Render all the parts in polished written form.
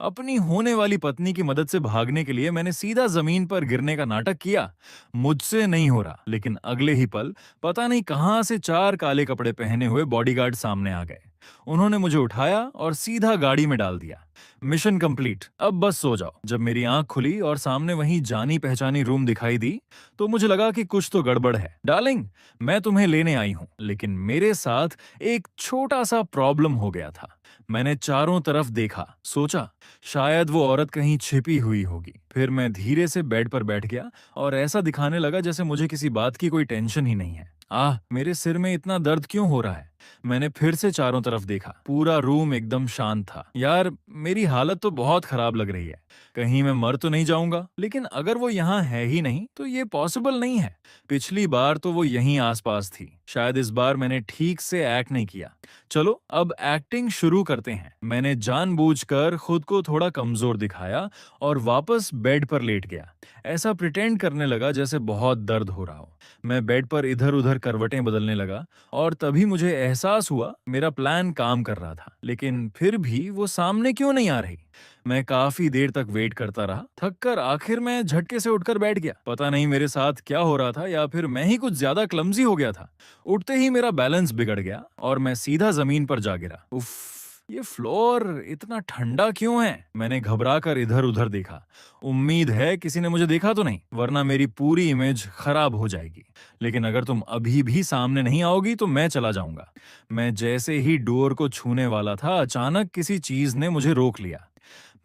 अपनी होने वाली पत्नी की मदद से भागने के लिए मैंने सीधा जमीन पर गिरने का नाटक किया। मुझसे नहीं हो रहा, लेकिन अगले ही पल पता नहीं कहां से चार काले कपड़े पहने हुए बॉडीगार्ड सामने आ गए। उन्होंने मुझे उठाया और सीधा गाड़ी में डाल दिया। मिशन कंप्लीट, अब बस सो जाओ। जब मेरी आंख खुली और सामने वही जानी पहचानी रूम दिखाई दी, तो मुझे लगा कि कुछ तो गड़बड़ है। डार्लिंग, मैं तुम्हें लेने आई हूं, लेकिन मेरे साथ एक छोटा सा प्रॉब्लम हो गया था। मैंने चारों तरफ देखा, सोचा शायद वो औरत कहीं छिपी हुई होगी। फिर मैं धीरे से बेड पर बैठ गया और ऐसा दिखाने लगा जैसे मुझे किसी बात की कोई टेंशन ही नहीं है। मेरे सिर में इतना दर्द क्यों हो रहा है? मैंने फिर से चारों तरफ देखा। पूरा रूम एकदम शांत था। यार, मेरी हालत तो बहुत खराब लग रही है। कहीं मैं मर तो नहीं जाऊंगा? लेकिन अगर वो यहाँ है ही नहीं तो ये पॉसिबल नहीं है। पिछली बार तो वो यहीं आसपास थी। शायद इस बार मैंने ठीक से एक्ट नहीं किया। चलो अब एक्टिंग शुरू करते हैं। मैंने जानबूझकर खुद को थोड़ा कमजोर दिखाया और वापस बेड पर लेट गया। ऐसा प्रिटेंड करने लगा जैसे बहुत दर्द हो रहा हो। मैं बेड पर इधर उधर करवटें बदलने लगा और तभी मुझे एहसास हुआ मेरा प्लान काम कर रहा था। लेकिन फिर भी वो सामने क्यों नहीं आ रही? मैं काफी देर तक वेट करता रहा। थक कर आखिर मैं झटके से उठकर बैठ गया। पता नहीं मेरे साथ क्या हो रहा था, या फिर मैं ही कुछ ज्यादा क्लमजी हो गया था। उठते ही मेरा बैलेंस बिगड़ गया और मैं सीधा जमीन पर जा गिरा। उफ, ये फ्लोर इतना ठंडा क्यों है? मैंने घबरा कर इधर उधर देखा। उम्मीद है किसी ने मुझे देखा तो नहीं, वरना मेरी पूरी इमेज खराब हो जाएगी। लेकिन अगर तुम अभी भी सामने नहीं आओगी तो मैं चला जाऊंगा। मैं जैसे ही डोर को छूने वाला था, अचानक किसी चीज ने मुझे रोक लिया।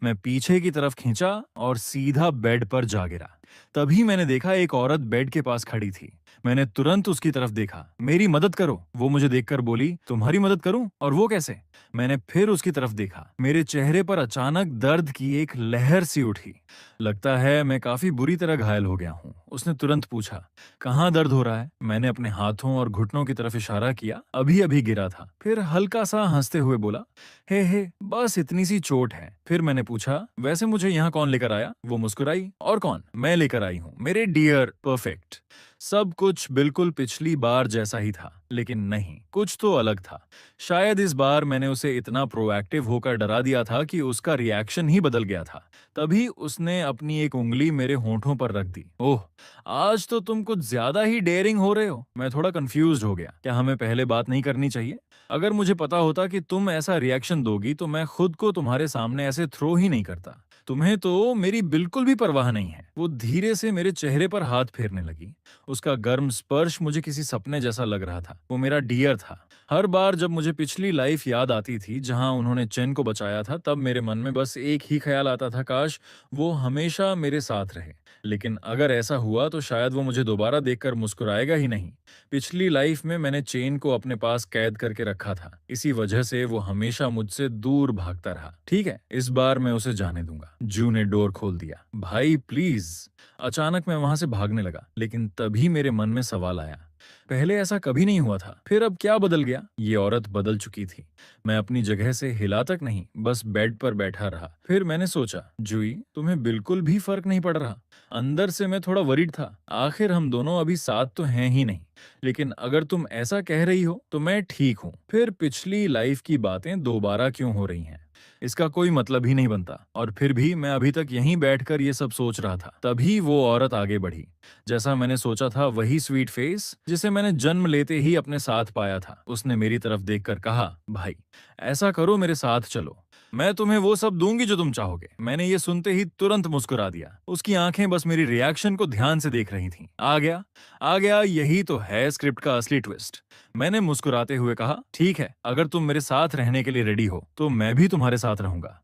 मैं पीछे की तरफ खींचा और सीधा बेड पर जा गिरा। तभी मैंने देखा एक औरत बेड के पास खड़ी थी। मैंने तुरंत उसकी तरफ देखा। मेरी मदद करो, वो मुझे देखकर बोली। तुम्हारी मदद करूं? और वो कैसे? मैंने फिर उसकी तरफ देखा। मेरे चेहरे पर अचानक दर्द की एक लहर सी उठी। लगता है मैं काफी बुरी तरह घायल हो गया हूँ। उसने तुरंत पूछा, कहाँ दर्द हो रहा है? मैंने अपने हाथों और घुटनों की तरफ इशारा किया। अभी अभी गिरा था। फिर हल्का सा हंसते हुए बोला, हे बस इतनी सी चोट है। फिर मैंने पूछा, वैसे मुझे यहाँ कौन लेकर आया? वो मुस्कुराई, और कौन? मैं लेकर आई हूँ मेरे डियर। परफेक्ट। सब कुछ बिल्कुल पिछली बार जैसा ही था, लेकिन नहीं, कुछ तो अलग था। शायद इस बार मैंने उसे इतना प्रोएक्टिव होकर डरा दिया था कि उसका रिएक्शन ही बदल गया था। तभी उसने अपनी एक उंगली मेरे होंठों पर रख दी। ओह, आज तो तुम कुछ ज्यादा ही डेयरिंग हो रहे हो। मैं थोड़ा कंफ्यूज्ड हो गया। क्या हमें पहले बात नहीं करनी चाहिए? अगर मुझे पता होता कि तुम ऐसा रिएक्शन दोगी तो मैं खुद को तुम्हारे सामने ऐसे थ्रो ही नहीं करता। तुम्हें तो मेरी बिल्कुल भी परवाह नहीं है। वो धीरे से मेरे चेहरे पर हाथ फेरने लगी। उसका गर्म स्पर्श मुझे किसी सपने जैसा लग रहा था। वो मेरा डियर था। हर बार जब मुझे पिछली लाइफ याद आती थी जहां उन्होंने चैन को बचाया था, तब मेरे मन में बस एक ही ख्याल आता था, काश वो हमेशा मेरे साथ रहे। लेकिन अगर ऐसा हुआ तो शायद वो मुझे दोबारा देखकर मुस्कुराएगा ही नहीं। पिछली लाइफ में मैंने चेन को अपने पास कैद करके रखा था। इसी वजह से वो हमेशा मुझसे दूर भागता रहा। ठीक है, इस बार मैं उसे जाने दूंगा। जू ने डोर खोल दिया। भाई प्लीज। अचानक मैं वहां से भागने लगा, लेकिन तभी मेरे मन में सवाल आया, पहले ऐसा कभी नहीं हुआ था, फिर अब क्या बदल गया? ये औरत बदल चुकी थी। मैं अपनी जगह से हिला तक नहीं, बस बेड पर बैठा रहा। फिर मैंने सोचा, जूई, तुम्हें बिल्कुल भी फर्क नहीं पड़ रहा। अंदर से मैं थोड़ा वरीड था। आखिर हम दोनों अभी साथ तो हैं ही नहीं। लेकिन अगर तुम ऐसा कह रही हो तो मैं ठीक हूँ। फिर पिछली लाइफ की बातें दोबारा क्यों हो रही हैं? इसका कोई मतलब ही नहीं बनता। और फिर भी मैं अभी तक यहीं बैठकर ये सब सोच रहा था। तभी वो औरत आगे बढ़ी। जैसा मैंने सोचा था, वही स्वीट फेस जिसे मैंने जन्म लेते ही अपने साथ पाया था। उसने मेरी तरफ देखकर कहा, भाई ऐसा करो, मेरे साथ चलो। मैं तुम्हें वो सब दूंगी जो तुम चाहोगे। मैंने ये सुनते ही तुरंत मुस्कुरा दिया। उसकी आंखें बस मेरी रिएक्शन को ध्यान से देख रही थीं। आ गया, आ गया, यही तो है स्क्रिप्ट का असली ट्विस्ट। मैंने मुस्कुराते हुए कहा, ठीक है, अगर तुम मेरे साथ रहने के लिए रेडी हो तो मैं भी तुम्हारे साथ रहूंगा।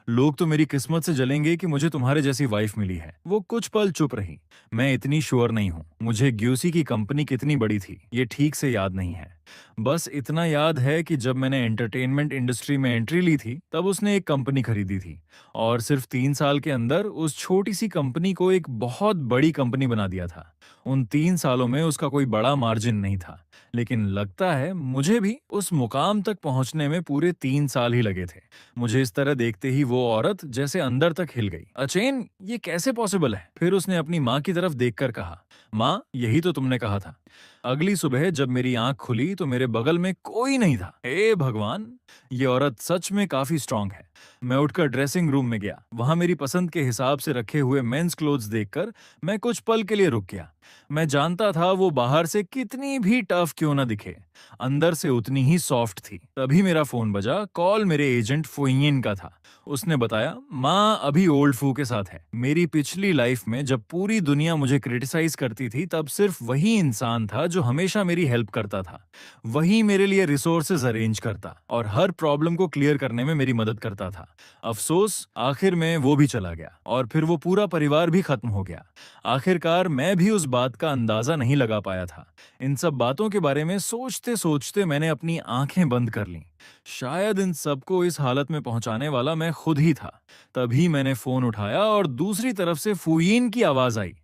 लोग तो मेरी किस्मत से जलेंगे कि मुझे तुम्हारे जैसी वाइफ मिली है। वो कुछ पल चुप रही। मैं इतनी श्योर नहीं हूँ। मुझे ग्यूसी की कंपनी कितनी बड़ी थी ये ठीक से याद नहीं है। बस इतना याद है कि जब मैंने एंटरटेनमेंट इंडस्ट्री में एंट्री ली थी, तब उसने एक कंपनी खरीदी थी और सिर्फ 3 साल के अंदर उस छोटी सी कंपनी को एक बहुत बड़ी कंपनी बना दिया था। उन 3 सालों में उसका कोई बड़ा मार्जिन नहीं था, लेकिन लगता है मुझे भी उस मुकाम तक पहुंचने में पूरे 3 साल ही लगे थे। मुझे इस तरह देखते ही वो औरत जैसे अंदर तक हिल गई। अचेन, ये कैसे पॉसिबल है? फिर उसने अपनी माँ की तरफ देखकर कहा, माँ, यही तो तुमने कहा था। अगली सुबह जब मेरी आंख खुली तो मेरे बगल में कोई नहीं था। हे भगवान, ये औरत सच में काफी स्ट्रांग है। मैं उठकर ड्रेसिंग रूम में गया। वहां मेरी पसंद के हिसाब से रखे हुए मेंस क्लोथ्स देखकर मैं कुछ पल के लिए रुक गया। मैं जानता था वो बाहर से कितनी भी टफ क्यों ना दिखे, अंदर से उतनी ही सॉफ्ट थी। तभी मेरा फोन बजा। कॉल मेरे एजेंट फुइयिन का था। उसने बताया, माँ अभी ओल्ड फू के साथ है। मेरी पिछली लाइफ में जब पूरी दुनिया मुझे क्रिटिसाइज करती थी, तब सिर्फ वही इंसान था जो हमेशा मेरी हेल्प करता था। वही मेरे लिए रिसोर्सेज अरेंज करता और हर प्रॉब्लम को क्लियर करने में मेरी मदद करता था। अफसोस, आखिर में वो भी चला गया और फिर वो पूरा परिवार भी खत्म हो गया। आखिरकार मैं भी उस बात का अंदाजा नहीं लगा पाया था। इन सब बातों के बारे में सोचते सोचते मैंने अपनी आंखें बंद कर लीं। शायद इन सबको इस हालत में पहुंचाने वाला मैं खुद ही था। तभी मैंने फोन उठाया और दूसरी तरफ से फुयीन की आवाज आई।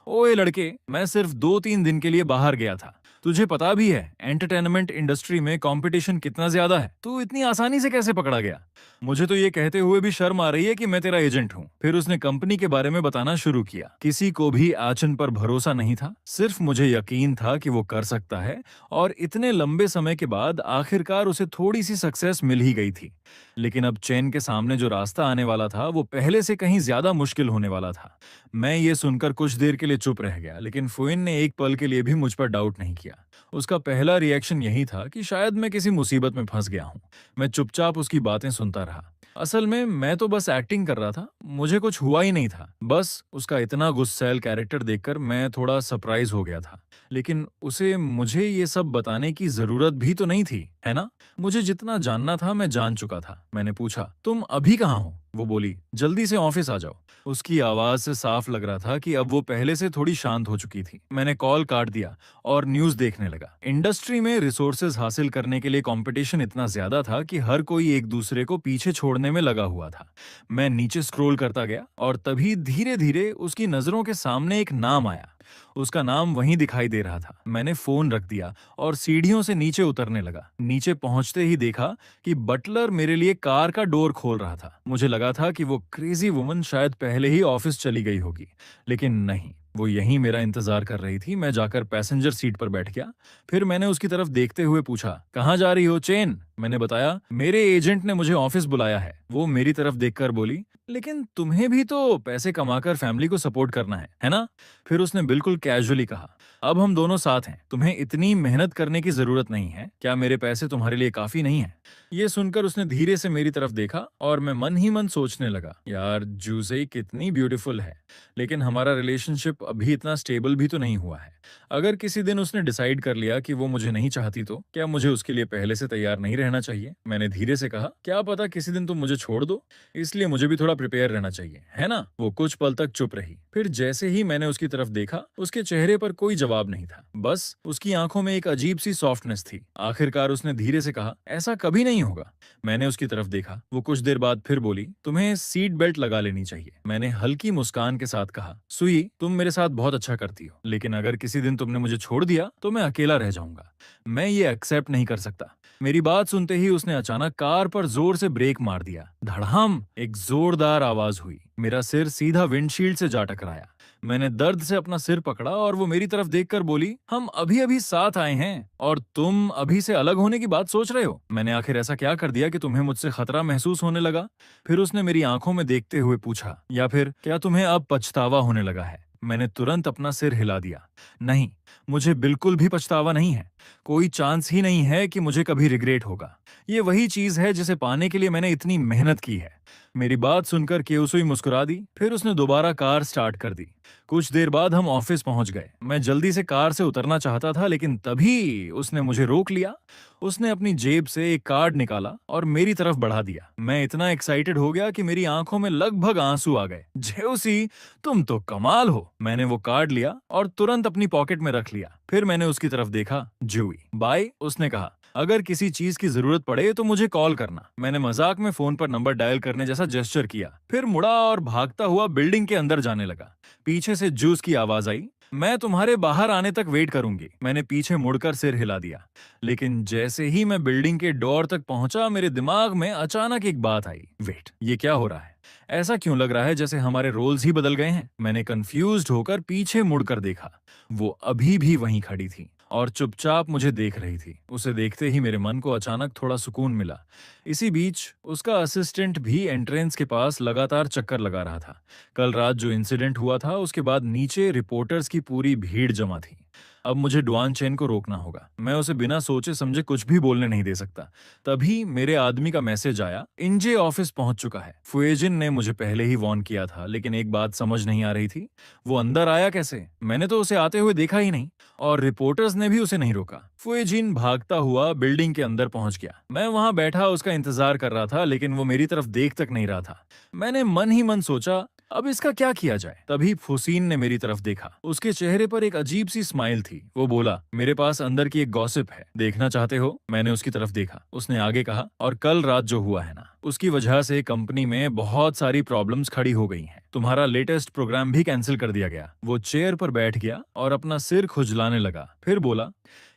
ओए लड़के, मैं सिर्फ 2-3 दिन के लिए बाहर गया था। तुझे पता भी है एंटरटेनमेंट इंडस्ट्री में कंपटीशन कितना ज्यादा है। तू इतनी आसानी से कैसे पकड़ा गया? मुझे तो ये कहते हुए भी शर्म आ रही है कि मैं तेरा एजेंट हूँ। फिर उसने कंपनी के बारे में बताना शुरू किया। किसी को भी आचन पर भरोसा नहीं था, सिर्फ मुझे यकीन था कि वो कर सकता है। और इतने लंबे समय के बाद आखिरकार उसे थोड़ी सी सक्सेस मिल ही गई थी। लेकिन अब चेन के सामने जो रास्ता आने वाला था वो पहले से कहीं ज्यादा मुश्किल होने वाला था। मैं ये सुनकर कुछ देर के लिए चुप रह गया, लेकिन फुइन ने एक पल के लिए भी मुझ पर डाउट नहीं किया। उसका पहला रिएक्शन यही था कि शायद मैं किसी मुसीबत में फंस गया हूँ। मैं चुपचाप उसकी बातें सुनता रहा। असल में मैं तो बस एक्टिंग कर रहा था, मुझे कुछ हुआ ही नहीं था। बस उसका इतना गुस्सैल कैरेक्टर देखकर मैं थोड़ा सरप्राइज हो गया था। लेकिन उसे मुझे ये सब बताने की जरूरत भी तो नहीं थी, है ना? मुझे जितना जानना था मैं जान चुका था। मैंने पूछा, तुम अभी कहाँ हो? वो बोली, जल्दी से ऑफिस आ जाओ। उसकी आवाज से साफ लग रहा था कि अब वो पहले से थोड़ी शांत हो चुकी थी। मैंने कॉल काट दिया और न्यूज देखने लगा। इंडस्ट्री में रिसोर्सेज हासिल करने के लिए कंपटीशन इतना ज्यादा था कि हर कोई एक दूसरे को पीछे छोड़ने में लगा हुआ था। मैं नीचे स्क्रॉल करता गया और तभी धीरे धीरे उसकी नजरों के सामने एक नाम आया। उसका नाम वहीं दिखाई दे रहा था। मैंने फोन रख दिया और सीढ़ियों से नीचे उतरने लगा। नीचे पहुंचते ही देखा कि बटलर मेरे लिए कार का डोर खोल रहा था। मुझे लगा था कि वो क्रेजी वुमन शायद पहले ही ऑफिस चली गई होगी, लेकिन नहीं, वो यहीं मेरा इंतजार कर रही थी। मैं जाकर पैसेंजर सीट पर बैठ गया। फिर मैंने उसकी तरफ देखते हुए पूछा, कहाँ जा रही हो चेन? मैंने बताया, मेरे एजेंट ने मुझे ऑफिस बुलाया है। वो मेरी तरफ देखकर बोली, लेकिन तुम्हें भी तो पैसे कमाकर फैमिली को सपोर्ट करना है ना? फिर उसने बिल्कुल कैजुअली कहा, अब हम दोनों साथ हैं, तुम्हें इतनी मेहनत करने की जरूरत नहीं है। क्या मेरे पैसे तुम्हारे लिए काफी नहीं है? ये सुनकर उसने धीरे से मेरी तरफ देखा और मैं मन ही मन सोचने लगा, यार जूसे कितनी ब्यूटीफुल है, लेकिन हमारा रिलेशनशिप अभी इतना स्टेबल भी तो नहीं हुआ है। अगर किसी दिन उसने डिसाइड कर लिया कि वो मुझे नहीं चाहती, तो क्या मुझे उसके लिए पहले से तैयार नहीं रहना चाहिए? मैंने धीरे से कहा, क्या पता किसी दिन तुम मुझे छोड़ दो, इसलिए मुझे भी थोड़ा प्रिपेयर रहना चाहिए, है ना? वो कुछ पल तक चुप रही। फिर जैसे ही मैंने उसकी तरफ देखा, उसके चेहरे पर कोई जवाब नहीं था, बस उसकी आंखों में एक अजीब सी सॉफ्टनेस थी। आखिरकार उसने धीरे से कहा, ऐसा कभी नहीं होगा। मैंने उसकी तरफ देखा। वो कुछ देर बाद फिर बोली, तुम्हें सीट बेल्ट लगा लेनी चाहिए। मैंने हल्की मुस्कान के साथ कहा, सुई, तुम मेरे साथ बहुत अच्छा करती हो, लेकिन अगर किसी दिन तुमने मुझे छोड़ दिया तो मैं अकेला रह जाऊंगा। मैं ये एक्सेप्ट नहीं कर सकता। मेरी बात सुनते ही उसने अचानक कार पर जोर से ब्रेक मार दिया। धड़ाम, एक जोरदार आवाज हुई। मेरा सिर सीधा विंडशील्ड से जा टकराया। मैंने दर्द से अपना सिर पकड़ा और वो मेरी तरफ देखकर बोली, हम अभी अभी साथ आए हैं और तुम अभी से अलग होने की बात सोच रहे हो? मैंने आखिर ऐसा क्या कर दिया कि तुम्हें मुझसे खतरा महसूस होने लगा? फिर उसने मेरी आंखों में देखते हुए पूछा, या फिर क्या तुम्हें अब पछतावा होने लगा है? मैंने तुरंत अपना सिर हिला दिया। नहीं, मुझे बिल्कुल भी पछतावा नहीं है। कोई चांस ही नहीं है कि मुझे कभी रिग्रेट होगा। ये वही चीज है जिसे पाने के लिए मैंने इतनी मेहनत की है। मेरी बात सुनकर केउसुई मुस्कुरा दी। फिर उसने दोबारा कार स्टार्ट कर दी। कुछ देर बाद हम ऑफिस पहुंच गए। मैं जल्दी से कार से उतरना चाहता था, लेकिन तभी उसने मुझे रोक लिया। उसने अपनी जेब से एक कार्ड निकाला और मेरी तरफ बढ़ा दिया। मैं इतना एक्साइटेड हो गया कि मेरी आंखों में लगभग आंसू आ गए। जेउसी, तुम तो कमाल हो। मैंने वो कार्ड लिया और तुरंत अपनी पॉकेट में रख लिया। फिर मैंने उसकी तरफ देखा। जूई, बाय, उसने कहा। अगर किसी चीज की जरूरत पड़े तो मुझे कॉल करना। मैंने मजाक में फोन पर नंबर डायल करने जैसा जेस्चर किया, फिर मुड़ा और भागता हुआ बिल्डिंग के अंदर जाने लगा। पीछे से जूस की आवाज आई, मैं तुम्हारे बाहर आने तक वेट करूंगी। मैंने पीछे मुड़कर सिर हिला दिया, लेकिन जैसे ही मैं बिल्डिंग के डोर तक पहुंचा, मेरे दिमाग में अचानक एक बात आई। वेट, ये क्या हो रहा है? ऐसा क्यों लग रहा है जैसे हमारे रोल्स ही बदल गए हैं? मैंने कंफ्यूज्ड होकर पीछे मुड़कर देखा। वो अभी भी वहीं खड़ी थी और चुपचाप मुझे देख रही थी। उसे देखते ही मेरे मन को अचानक थोड़ा सुकून मिला। इसी बीच उसका असिस्टेंट भी एंट्रेंस के पास लगातार चक्कर लगा रहा था। कल रात जो इंसिडेंट हुआ था उसके बाद नीचे रिपोर्टर्स की पूरी भीड़ जमा थी। अब मुझे डुआन चेन को रोकना होगा। मैं उसे बिना सोचे समझे कुछ भी बोलने नहीं दे सकता। तभी मेरे आदमी का मैसेज आया, इंजे ऑफिस पहुंच चुका है। फुएजिन ने मुझे पहले ही वार्न किया था, लेकिन एक बात समझ नहीं आ रही थी, वो अंदर आया कैसे? मैंने तो उसे आते हुए देखा ही नहीं, और रिपोर्टर्स ने भी उसे नहीं रोका। फुएजिन भागता हुआ बिल्डिंग के अंदर पहुंच गया। मैं वहां बैठा उसका इंतजार कर रहा था, लेकिन वो मेरी तरफ देख तक नहीं रहा था। मैंने मन ही मन सोचा, अब इसका क्या किया जाए? तभी फुसीन ने मेरी तरफ देखा। उसके चेहरे पर एक अजीब सी स्माइल थी। वो बोला, मेरे पास अंदर की एक गॉसिप है, देखना चाहते हो? मैंने उसकी तरफ देखा। उसने आगे कहा, और कल रात जो हुआ है ना, उसकी वजह से कंपनी में बहुत सारी प्रॉब्लम्स खड़ी हो गई हैं। तुम्हारा लेटेस्ट प्रोग्राम भी कैंसिल कर दिया गया। वो चेयर पर बैठ गया और अपना सिर खुजलाने लगा। फिर बोला,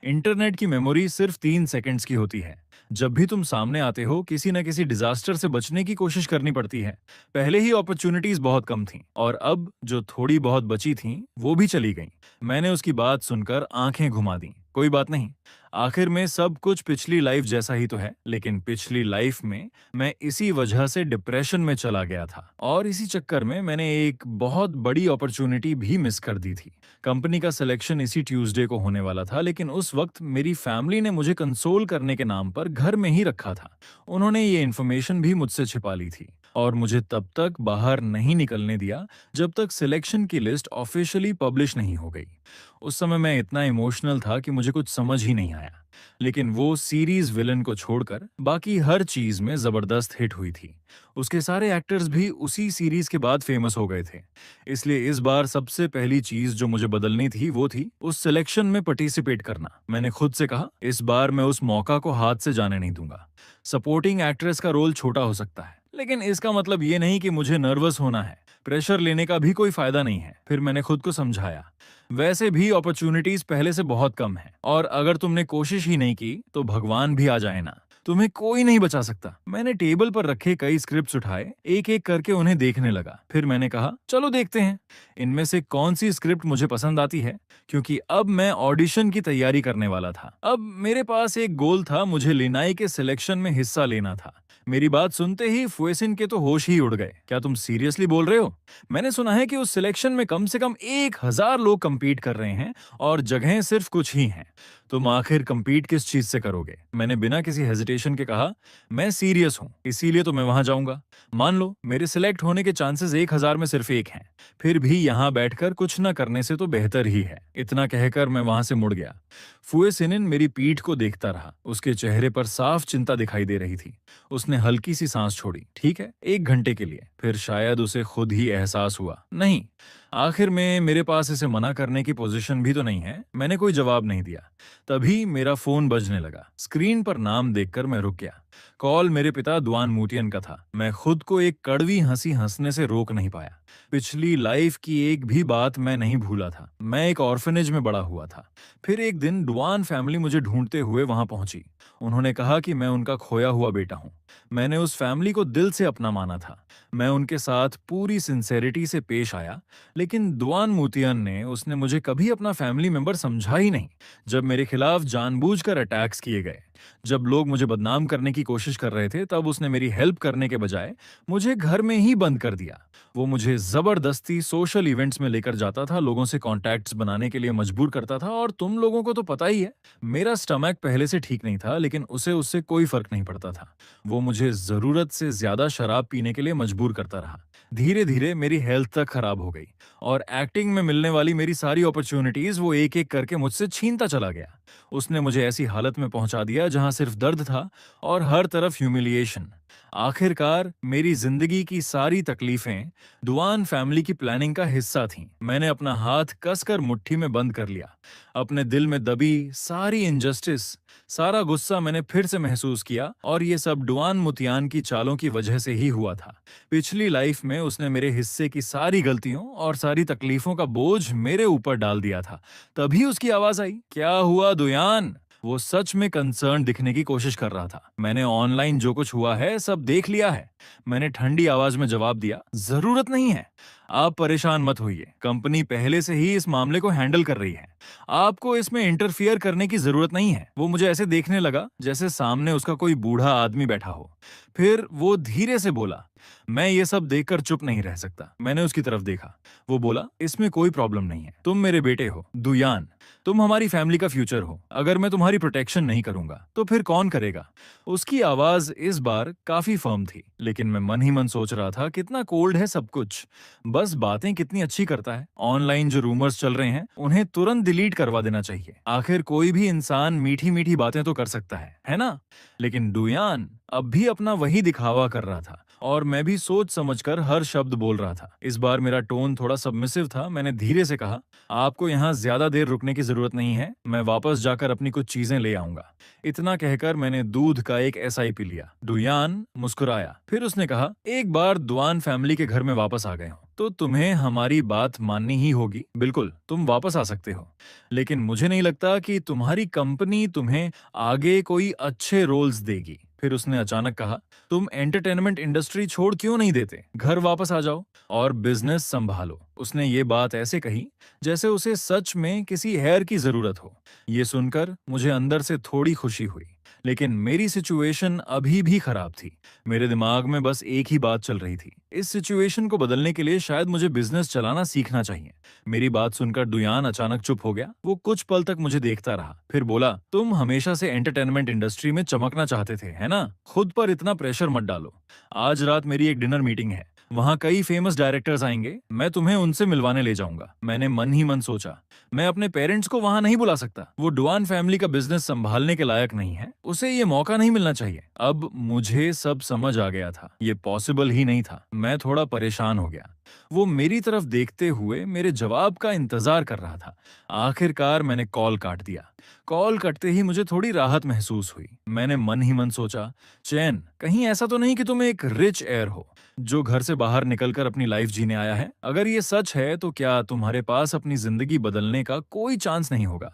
इंटरनेट की मेमोरी सिर्फ 3 सेकंड्स की होती है। जब भी तुम सामने आते हो, किसी न किसी डिजास्टर से बचने की कोशिश करनी पड़ती है। पहले ही अपॉर्चुनिटीज बहुत कम थीं, और अब जो थोड़ी बहुत बची थीं, वो भी चली गईं। मैंने उसकी बात सुनकर आंखें घुमा दी। कोई बात नहीं, आखिर में सब कुछ पिछली लाइफ जैसा ही तो है। लेकिन पिछली लाइफ में मैं इसी वजह से डिप्रेशन में चला गया था, और इसी चक्कर में मैंने एक बहुत बड़ी अपॉर्चुनिटी भी मिस कर दी थी। कंपनी का सिलेक्शन इसी ट्यूसडे को होने वाला था, लेकिन उस वक्त मेरी फैमिली ने मुझे कंसोल करने के नाम पर घर में ही रखा था। उन्होंने ये इन्फॉर्मेशन भी मुझसे छिपा ली थी, और मुझे तब तक बाहर नहीं निकलने दिया जब तक सिलेक्शन की लिस्ट ऑफिशियली पब्लिश नहीं हो गई। उस समय मैं इतना इमोशनल था कि मुझे कुछ समझ ही नहीं आया। लेकिन वो सीरीज विलन को छोड़कर बाकी हर चीज में जबरदस्त हिट हुई थी। उसके सारे एक्टर्स भी उसी सीरीज के बाद फेमस हो गए थे। इसलिए इस बार सबसे पहली चीज जो मुझे बदलनी थी वो थी उस सिलेक्शन में पार्टिसिपेट करना। मैंने खुद से कहा, इस बार मैं उस मौका को हाथ से जाने नहीं दूंगा। सपोर्टिंग एक्ट्रेस का रोल छोटा हो सकता है, लेकिन इसका मतलब ये नहीं कि मुझे नर्वस होना है। प्रेशर लेने का भी कोई फायदा नहीं है। फिर मैंने खुद को समझाया, वैसे भी अपॉर्चुनिटीज पहले से बहुत कम है, और अगर तुमने कोशिश ही नहीं की तो भगवान भी आ जाए ना, तुम्हें कोई नहीं बचा सकता। मैंने टेबल पर रखे कई स्क्रिप्ट्स उठाए, एक एक करके उन्हें देखने लगा। फिर मैंने कहा, चलो देखते हैं इनमें से कौन सी स्क्रिप्ट मुझे पसंद आती है, क्योंकि अब मैं ऑडिशन की तैयारी करने वाला था। अब मेरे पास एक गोल था, मुझे लिनाई के सिलेक्शन में हिस्सा लेना था। मेरी बात सुनते ही फुएसिन के तो होश ही उड़ गए। क्या तुम सीरियसली बोल रहे हो? मैंने सुना है कि उस सिलेक्शन में कम से कम 1000 लोग कंपीट कर रहे हैं, और जगहें सिर्फ कुछ ही हैं। तुम आखिर कंपीट किस चीज से करोगे? मैंने बिना किसी हेजिटेशन के कहा, मैं सीरियस हूं, इसीलिए तो मैं वहां जाऊंगा। मान लो मेरे सिलेक्ट होने के चांसेस 1000 में सिर्फ एक हैं। फिर भी यहाँ बैठकर कुछ न करने से तो बेहतर ही है। इतना कहकर मैं वहां से मुड़ गया। फुएसिन मेरी पीठ को देखता रहा। उसके चेहरे पर साफ चिंता दिखाई दे रही थी। उसने हल्की सी सांस छोड़ी। ठीक है, 1 घंटे के लिए। फिर शायद उसे खुद ही एहसास हुआ, नहीं, आखिर में मेरे पास इसे मना करने की पोजीशन भी तो नहीं है। मैंने कोई जवाब नहीं दिया। तभी मेरा फोन बजने लगा। स्क्रीन पर नाम देखकर मैं रुक गया। कॉल मेरे पिता दुआन मूटियन का था। मैं खुद को एक कड़वी हंसी हंसने से रोक नहीं पाया। पिछली लाइफ की एक भी बात मैं नहीं भूला था। मैं एक ऑर्फनेज में बड़ा हुआ था। फिर एक दिन डुआन फैमिली मुझे ढूंढते हुए वहां पहुंची। उन्होंने कहा कि मैं उनका खोया हुआ बेटा हूं। मैंने उस फैमिली को दिल से अपना माना था। मैं उनके साथ पूरी सिंसेरिटी से पेश आया, लेकिन दुआन मूतियन ने उसने मुझे कभी अपना फैमिली मेंबर समझा ही नहीं। जब मेरे खिलाफ जानबूझकर अटैक्स किए गए, जब लोग मुझे बदनाम करने की कोशिश कर रहे थे, तब उसने मेरी हेल्प करने के बजाय मुझे घर में ही बंद कर दिया। वो मुझे जबरदस्ती सोशल इवेंट्स में लेकर जाता था, लोगों से कॉन्टैक्ट्स बनाने के लिए मजबूर करता था, और तुम लोगों को तो पता ही है, मेरा स्टमक पहले से ठीक नहीं था, लेकिन उसे उससे कोई फर्क नहीं पड़ता था। वो मुझे जरूरत से ज्यादा शराब पीने के लिए मजबूर करता रहा। धीरे धीरे मेरी हेल्थ तक खराब हो गई, और एक्टिंग में मिलने वाली मेरी सारी अपॉर्चुनिटीज वो एक एक करके मुझसे छीनता चला गया। उसने मुझे ऐसी हालत में पहुंचा दिया जहां सिर्फ दर्द था और हर तरफ ह्यूमिलिएशन। आखिरकार मेरी जिंदगी की सारी तकलीफें दुआन फैमिली की प्लानिंग का हिस्सा थीं। मैंने अपना हाथ कसकर मुट्ठी में बंद कर लिया। अपने दिल में दबी सारी इनजस्टिस, सारा गुस्सा मैंने फिर से महसूस किया, और ये सब डुआन मुतियान की चालों की वजह से ही हुआ था। पिछली लाइफ में उसने मेरे हिस्से की सारी गलतियों और सारी तकलीफों का बोझ मेरे ऊपर डाल दिया था। तभी उसकी आवाज आई, क्या हुआ दुयान? वो सच में कंसर्न दिखने की कोशिश कर रहा था। मैंने ऑनलाइन जो कुछ हुआ है सब देख लिया है। मैंने ठंडी आवाज में जवाब दिया, जरूरत नहीं है। आप परेशान मत होइए, कंपनी पहले से ही इस मामले को हैंडल कर रही है। आपको इसमें इंटरफियर करने की जरूरत नहीं है। वो मुझे ऐसे देखने लगा जैसे सामने उसका कोई बूढ़ा आदमी बैठा हो। फिर वो धीरे से बोला, मैं ये सब देखकर चुप नहीं रह सकता। मैंने उसकी तरफ देखा। वो बोला, इसमें कोई प्रॉब्लम नहीं है। तुम मेरे बेटे हो, दुयान। तुम हमारी फैमिली का फ्यूचर हो। अगर मैं तुम्हारी प्रोटेक्शन नहीं करूंगा तो फिर कौन करेगा? उसकी आवाज इस बार काफी फर्म थी, लेकिन मैं मन ही मन सोच रहा था कितना कोल्ड है सब कुछ। बस बातें कितनी अच्छी करता है। ऑनलाइन जो रूमर्स चल रहे हैं उन्हें तुरंत डिलीट करवा देना चाहिए। आखिर कोई भी इंसान मीठी मीठी बातें तो कर सकता है ना? लेकिन डुयान अब भी अपना वही दिखावा कर रहा था और मैं भी सोच समझकर हर शब्द बोल रहा था। इस बार मेरा टोन थोड़ा सबमिसिव था। मैंने धीरे से कहा, आपको यहाँ ज्यादा देर रुकने की जरूरत नहीं है। मैं वापस जाकर अपनी कुछ चीजें ले आऊंगा। इतना कहकर मैंने दूध का एक एसआई पी लिया। डुयान मुस्कुराया। फिर उसने कहा, एक बार दुआन फैमिली के घर में वापस आ गए हो तो तुम्हें हमारी बात माननी ही होगी। बिल्कुल, तुम वापस आ सकते हो, लेकिन मुझे नहीं लगता कि तुम्हारी कंपनी तुम्हें आगे कोई अच्छे रोल्स देगी। फिर उसने अचानक कहा, तुम एंटरटेनमेंट इंडस्ट्री छोड़ क्यों नहीं देते? घर वापस आ जाओ और बिजनेस संभालो। उसने ये बात ऐसे कही जैसे उसे सच में किसी हेयर की जरूरत हो। ये सुनकर मुझे अंदर से थोड़ी खुशी हुई, लेकिन मेरी सिचुएशन अभी भी खराब थी। मेरे दिमाग में बस एक ही बात चल रही थी, इस सिचुएशन को बदलने के लिए शायद मुझे बिजनेस चलाना सीखना चाहिए। मेरी बात सुनकर डुयान अचानक चुप हो गया। वो कुछ पल तक मुझे देखता रहा, फिर बोला, तुम हमेशा से एंटरटेनमेंट इंडस्ट्री में चमकना चाहते थे, है ना? खुद पर इतना प्रेशर मत डालो। आज रात मेरी एक डिनर मीटिंग है, वहाँ कई फेमस डायरेक्टर्स आएंगे। मैं तुम्हें उनसे मिलवाने ले जाऊंगा। मैंने मन ही मन सोचा, मैं अपने पेरेंट्स को वहां नहीं बुला सकता। वो डुआन फैमिली का बिजनेस संभालने के लायक नहीं है, उसे ये मौका नहीं मिलना चाहिए। अब मुझे सब समझ आ गया था, ये पॉसिबल ही नहीं था। मैं थोड़ा परेशान हो गया। वो मेरी तरफ देखते हुए मेरे जवाब का इंतजार कर रहा था। आखिरकार मैंने कॉल काट दिया। कॉल कटते ही मुझे थोड़ी राहत महसूस हुई। मैंने मन ही मन सोचा, चैन, कहीं ऐसा तो नहीं कि तुम एक रिच एयर हो जो घर से बाहर निकलकर अपनी लाइफ जीने आया है? अगर ये सच है तो क्या तुम्हारे पास अपनी जिंदगी बदलने का कोई चांस नहीं होगा?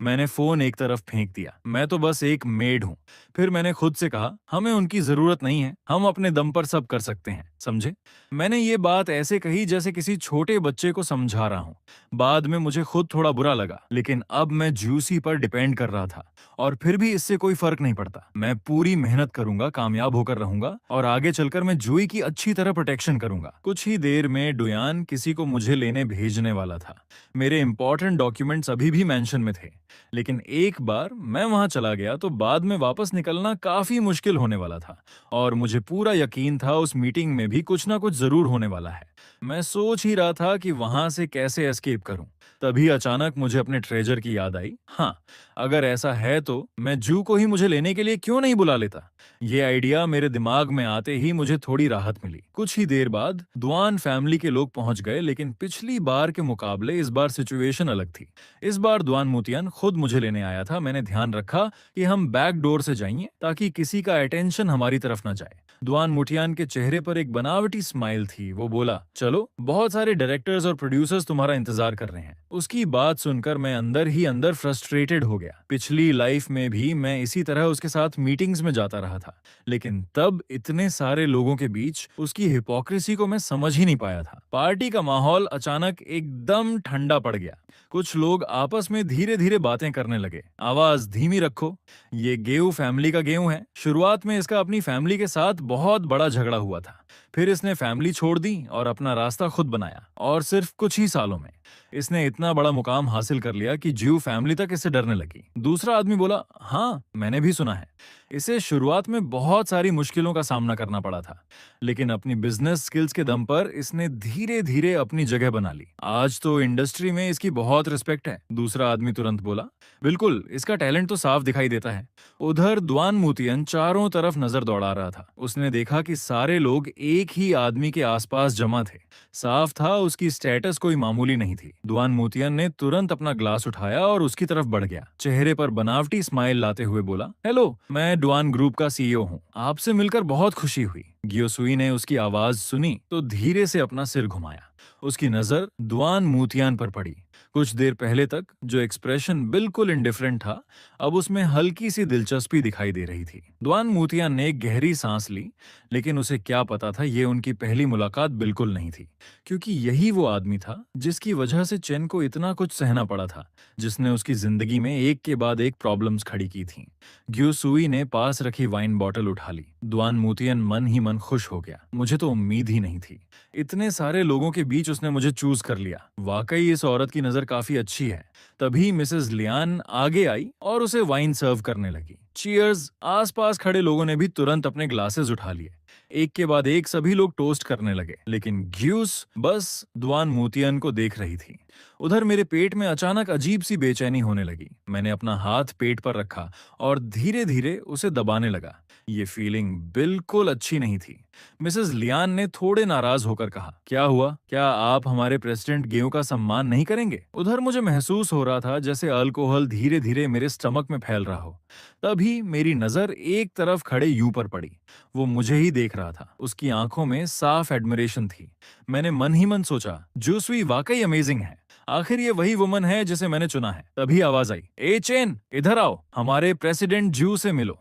मैंने फोन एक तरफ फेंक दिया। मैं तो बस एक मेड हूँ। फिर मैंने खुद से कहा, हमें उनकी जरूरत नहीं है, हम अपने दम पर सब कर सकते हैं, समझे? मैंने ये बात ऐसे कही जैसे किसी छोटे बच्चे को समझा रहा हूँ। बाद में मुझे खुद थोड़ा बुरा लगा, लेकिन अब मैं जूसी पर डिपेंड कर रहा था और फिर भी इससे कोई फर्क नहीं पड़ता। मैं पूरी मेहनत करूंगा, कामयाब होकर रहूंगा और आगे चलकर मैं जूई की अच्छी तरह प्रोटेक्शन करूंगा। कुछ ही देर में डुयान किसी को मुझे लेने भेजने वाला था। मेरे इंपॉर्टेंट डॉक्यूमेंट्स अभी भी मेंशन में थे, लेकिन एक बार मैं वहां चला गया तो बाद में वापस निकलना काफी मुश्किल होने वाला था और मुझे पूरा यकीन था उस मीटिंग में भी कुछ ना कुछ जरूर होने वाला है। मैं सोच ही रहा था कि वहां से कैसे एस्केप करूं। तभी अचानक मुझे अपने ट्रेजर की याद आई। हाँ, अगर ऐसा है तो मैं जू को ही मुझे लेने के लिए क्यों नहीं बुला लेता? ये आइडिया मेरे दिमाग में आते ही मुझे थोड़ी राहत मिली। कुछ ही देर बाद दुआन फैमिली के लोग पहुंच गए, लेकिन पिछली बार के मुकाबले इस बार सिचुएशन अलग थी। इस बार दुआन मोतियान खुद मुझे लेने आया था। मैंने ध्यान रखा कि हम बैक डोर से जाएंगे ताकि किसी का अटेंशन हमारी तरफ न जाए। दुआन मोतियान के चेहरे पर एक बनावटी स्माइल थी। वो बोला, चलो, बहुत सारे डायरेक्टर्स और प्रोड्यूसर्स तुम्हारा इंतजार कर रहे हैं। उसकी बात सुनकर मैं अंदर ही अंदर फ्रस्ट्रेटेड हो गया। पिछली लाइफ में भी मैं इसी तरह उसके साथ मीटिंग्स में जाता रहा था, लेकिन तब इतने सारे लोगों के बीच उसकी हिपोक्रेसी को मैं समझ ही नहीं पाया था। पार्टी का माहौल अचानक एकदम ठंडा पड़ गया। कुछ लोग आपस में धीरे धीरे बातें करने लगे। आवाज धीमी रखो, ये गेऊ फैमिली का गेऊ है। शुरुआत में इसका अपनी फैमिली के साथ बहुत बड़ा झगड़ा हुआ था, फिर इसने फैमिली छोड़ दी और अपना रास्ता खुद बनाया, और सिर्फ कुछ ही सालों में इसने इतना बड़ा मुकाम हासिल कर लिया कि ज्यू फैमिली तक इससे डरने लगी। दूसरा आदमी बोला, हाँ, मैंने भी सुना है। इसे शुरुआत में बहुत सारी मुश्किलों का सामना करना पड़ा था, लेकिन अपनी बिजनेस स्किल्स के दम पर इसने धीरे धीरे अपनी जगह बना ली। आज तो इंडस्ट्री में इसकी बहुत रिस्पेक्ट है। दूसरा आदमी तुरंत बोला, बिल्कुल, इसका टैलेंट तो साफ दिखाई देता है। उधर दुआन मोतियन चारों तरफ नजर दौड़ा रहा था। उसने देखा कि सारे लोग एक ही आदमी के आसपास जमा थे। साफ था उसकी स्टेटस कोई मामूली नहीं थी। दुआन मोतियन ने तुरंत अपना ग्लास उठाया और उसकी तरफ बढ़ गया। चेहरे पर बनावटी स्माइल लाते हुए बोला, हेलो, मैं डुआन ग्रुप का सीईओ हूँ। आपसे मिलकर बहुत खुशी हुई। ग्योसुई ने उसकी आवाज सुनी तो धीरे से अपना सिर घुमाया। उसकी नजर दुआन मूतियान पर पड़ी। कुछ देर पहले तक जो एक्सप्रेशन बिल्कुल इंडिफरेंट था, अब उसमें हल्की सी दिलचस्पी दिखाई दे रही थी। दुआन मूतियान ने एक गहरी सांस ली, लेकिन उसे क्या पता था ये उनकी पहली मुलाकात बिल्कुल नहीं थी, क्योंकि यही वो आदमी था जिसकी वजह से चेन को इतना कुछ सहना पड़ा था, जिसने उसकी जिंदगी में एक के बाद एक प्रॉब्लम्स खड़ी की थी। ग्योसुई ने पास रखी वाइन बॉटल उठा ली। दुआन मूतियन मन ही मन खुश हो गया। मुझे तो उम्मीद ही नहीं थी। इतने सारे लोगों के बीच उसने मुझे चूज कर लिया। वाकई इस औरत की नजर काफी अच्छी है। तभी मिसेस लियान आगे आई और उसे वाइन सर्व करने लगी। चीयर्स! आसपास खड़े लोगों ने भी तुरंत अपने ग्लासेस उठा लिए। एक के बाद एक सभी लोग टोस्ट करने लगे, लेकिन ग्यूस बस दुआन मूतियन को देख रही थी। उधर मेरे पेट में अचानक अजीब सी बेचैनी होने लगी। मैंने अपना हाथ पेट पर रखा और धीरे धीरे उसे दबाने लगा। ये फीलिंग बिल्कुल अच्छी नहीं थी। मिसेस लियान ने थोड़े नाराज होकर कहा, क्या हुआ? क्या आप हमारे प्रेसिडेंट गेव का सम्मान नहीं करेंगे? उधर मुझे महसूस हो रहा था जैसे अल्कोहल धीरे धीरे मेरे स्टमक में फैल रहा हो। तभी मेरी नजर एक तरफ खड़े यू पर पड़ी। वो मुझे ही देख रहा था। उसकी आंखों में साफ एडमिरेशन थी। मैंने मन ही मन सोचा, जूसुई वाकई अमेजिंग है। आखिर ये वही वुमन है जिसे मैंने चुना है। तभी आवाज आई, ए चेन, इधर आओ, हमारे प्रेसिडेंट जू से मिलो।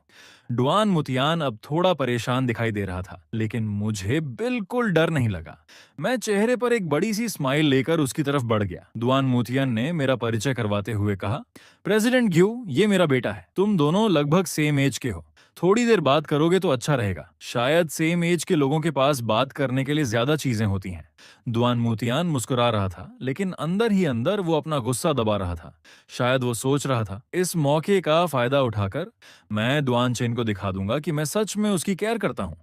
डुआन मुतियान अब थोड़ा परेशान दिखाई दे रहा था, लेकिन मुझे बिल्कुल डर नहीं लगा। मैं चेहरे पर एक बड़ी सी स्माइल लेकर उसकी तरफ बढ़ गया। डुआन मुतियान ने मेरा परिचय करवाते हुए कहा, प्रेसिडेंट ग्यू, ये मेरा बेटा है। तुम दोनों लगभग सेम एज के हो। थोड़ी देर बात करोगे तो अच्छा रहेगा। शायद सेम एज के लोगों के पास बात करने के लिए ज्यादा चीजें होती हैं। दुआन मूतियान मुस्कुरा रहा था, लेकिन अंदर ही अंदर वो अपना गुस्सा दबा रहा था। शायद वो सोच रहा था, इस मौके का फायदा उठाकर मैं दुआन चेन को दिखा दूंगा कि मैं सच में उसकी केयर करता हूँ।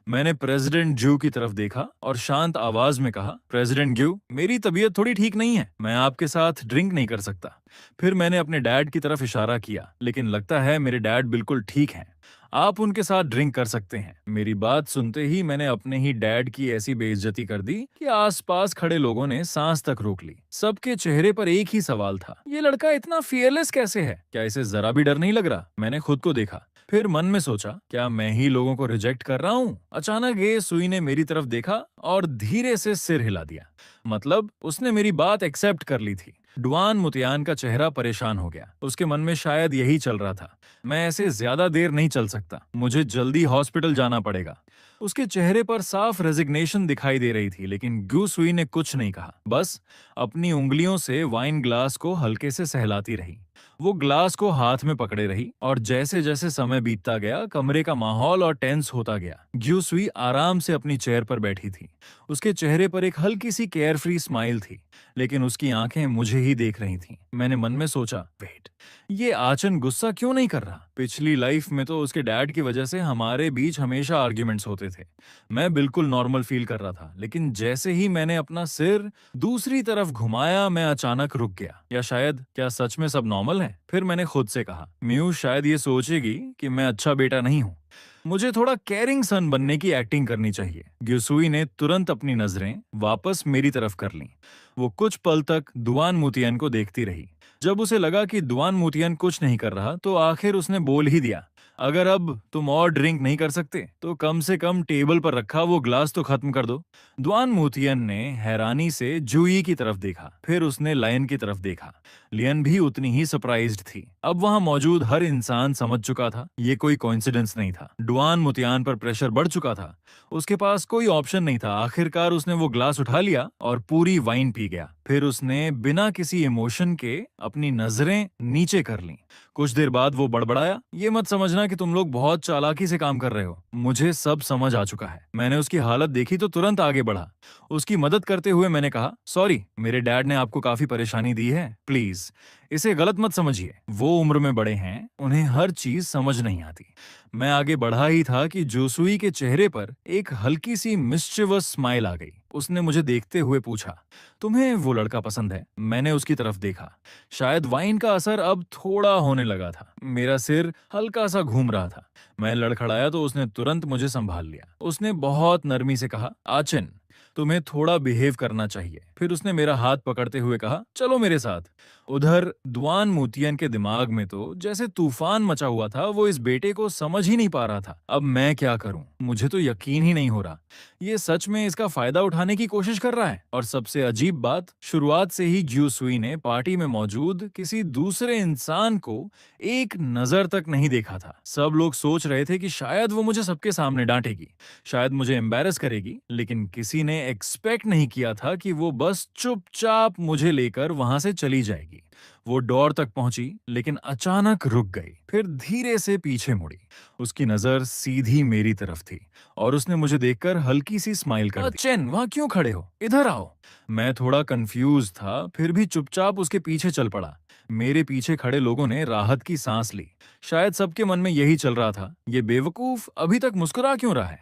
मैंने प्रेसिडेंट ज्यू की तरफ देखा और शांत आवाज में कहा, प्रेसिडेंट ज्यू, मेरी तबीयत थोड़ी ठीक नहीं है। मैं आपके साथ ड्रिंक नहीं कर सकता। फिर मैंने अपने डैड की तरफ इशारा किया, लेकिन लगता है मेरे डैड बिल्कुल ठीक हैं। आप उनके साथ ड्रिंक कर सकते हैं। मेरी बात सुनते ही मैंने अपने ही डैड की ऐसी बेइज्जती कर दी कि आसपास खड़े लोगों ने सांस तक रोक ली। सबके चेहरे पर एक ही सवाल था, ये लड़का इतना फियरलेस कैसे है? क्या इसे जरा भी डर नहीं लग रहा? मैंने खुद को देखा, फिर मन में सोचा, क्या मैं ही लोगों को रिजेक्ट कर रहा हूँ? अचानक ये सुई ने मेरी तरफ देखा और धीरे से सिर हिला दिया। मतलब उसने मेरी बात एक्सेप्ट कर ली थी। डुआन मुतियान का चेहरा परेशान हो गया। उसके मन में शायद यही चल रहा था, मैं ऐसे ज्यादा देर नहीं चल सकता, मुझे जल्दी हॉस्पिटल जाना पड़ेगा। उसके चेहरे पर साफ रेजिग्नेशन दिखाई दे रही थी, लेकिन ग्यू सुई ने कुछ नहीं कहा, बस अपनी उंगलियों से वाइन ग्लास को हल्के से सहलाती रही। वो ग्लास को हाथ में पकड़े रही और जैसे जैसे समय बीतता गया, कमरे का माहौल और टेंस होता गया। ग्यू सुई आराम से अपनी चेयर पर बैठी थी। उसके चेहरे पर एक हल्की सी केयर फ्री स्माइल थी, लेकिन उसकी आंखें मुझे ही देख रही थीं। मैंने मन में सोचा, वेट, ये आचन गुस्सा क्यों नहीं कर रहा? पिछली लाइफ में तो उसके डैड की वजह से हमारे बीच हमेशा आर्ग्यूमेंट्स होते थे। मैं बिल्कुल नॉर्मल फील कर रहा था, लेकिन जैसे ही मैंने अपना सिर दूसरी तरफ घुमाया, मैं अचानक रुक गया। या शायद, क्या सच में सब नॉर्मल है? फिर मैंने खुद से कहा, म्यू शायद ये सोचेगी कि मैं अच्छा बेटा नहीं हूँ। मुझे थोड़ा केयरिंग सन बनने की एक्टिंग करनी चाहिए। ग्युसुई ने तुरंत अपनी नजरें वापस मेरी तरफ कर लीं। वो कुछ पल तक दुआन मुतियन को देखती रही। जब उसे लगा कि दुआन मुतियन कुछ नहीं कर रहा, तो आखिर उसने बोल ही दिया, अगर अब तुम और ड्रिंक नहीं कर सकते तो कम से कम टेबल पर रखा वो ग्लास तो खत्म कर दो। दुआन मुतियन ने हैरानी से जुई की तरफ देखा, फिर उसने लायन की तरफ देखा। लियन भी उतनी ही सरप्राइज्ड थी। अब वहां मौजूद हर इंसान समझ चुका था, ये कोई कोइंसिडेंस नहीं था। डुआन मुतियान पर प्रेशर बढ़ चुका था। उसके पास कोई ऑप्शन नहीं था। आखिरकार उसने वो ग्लास उठा लिया और पूरी वाइन पी गया। फिर उसने बिना किसी इमोशन के अपनी नजरें नीचे कर लीं। कुछ देर बाद वो बड़बड़ाया, ये मत समझना कि तुम लोग बहुत चालाकी से काम कर रहे हो, मुझे सब समझ आ चुका है। मैंने उसकी हालत देखी तो तुरंत आगे बढ़ा। उसकी मदद करते हुए मैंने कहा, सॉरी, मेरे डैड ने आपको काफी परेशानी दी है, प्लीज इसे गलत मत समझिए। वो उम्र में बड़े हैं, उन्हें हर चीज समझ नहीं आती। मैं आगे बढ़ा ही था कि जोसुई के चेहरे पर एक हल्की सी मिस्चिवस स्माइल आ गई। उसने मुझे देखते हुए पूछा, तुम्हें वो लड़का पसंद है? मैंने उसकी तरफ देखा। शायद वाइन का असर अब थोड़ा होने लगा था। मेरा सिर हल्का सा घूम रहा था। मैं लड़खड़ाया तो उसने तुरंत मुझे संभाल लिया। उसने बहुत नरमी से कहा, आचिन, तुम्हें थोड़ा बिहेव करना चाहिए। फिर उसने मेरा हाथ पकड़ते हुए कहा, चलो मेरे साथ। उधर दुआन मोतियन के दिमाग में तो जैसे तूफान मचा हुआ था, वो इस बेटे को समझ ही नहीं पा रहा था। अब मैं क्या करूं? मुझे तो यकीन ही नहीं हो रहा। ये सच में इसका फायदा उठाने की कोशिश कर रहा है। और सबसे अजीब बात, शुरुआत से ही ज्यू सुई ने पार्टी में मौजूद किसी दूसरे इंसान को एक नजर तक नहीं देखा था। सब लोग सोच रहे थे कि शायद वो मुझे सबके सामने डांटेगी, शायद मुझे एम्बैरस करेगी, लेकिन किसी ने एक्सपेक्ट नहीं किया था कि वो बस चुपचाप मुझे लेकर वहां से चली जाएगी। वो डोर तक पहुंची, लेकिन अचानक रुक गई, फिर धीरे से पीछे मुड़ी। उसकी नजर सीधी मेरी तरफ थी और उसने मुझे देखकर हल्की सी स्माइल कर दी। चेन, वहां क्यों खड़े हो? इधर आओ। मैं थोड़ा कंफ्यूज था, फिर भी चुपचाप उसके पीछे चल पड़ा। मेरे पीछे खड़े लोगों ने राहत की सांस ली। शायद सबके मन में यही चल रहा था, ये बेवकूफ अभी तक मुस्कुरा क्यों रहा है?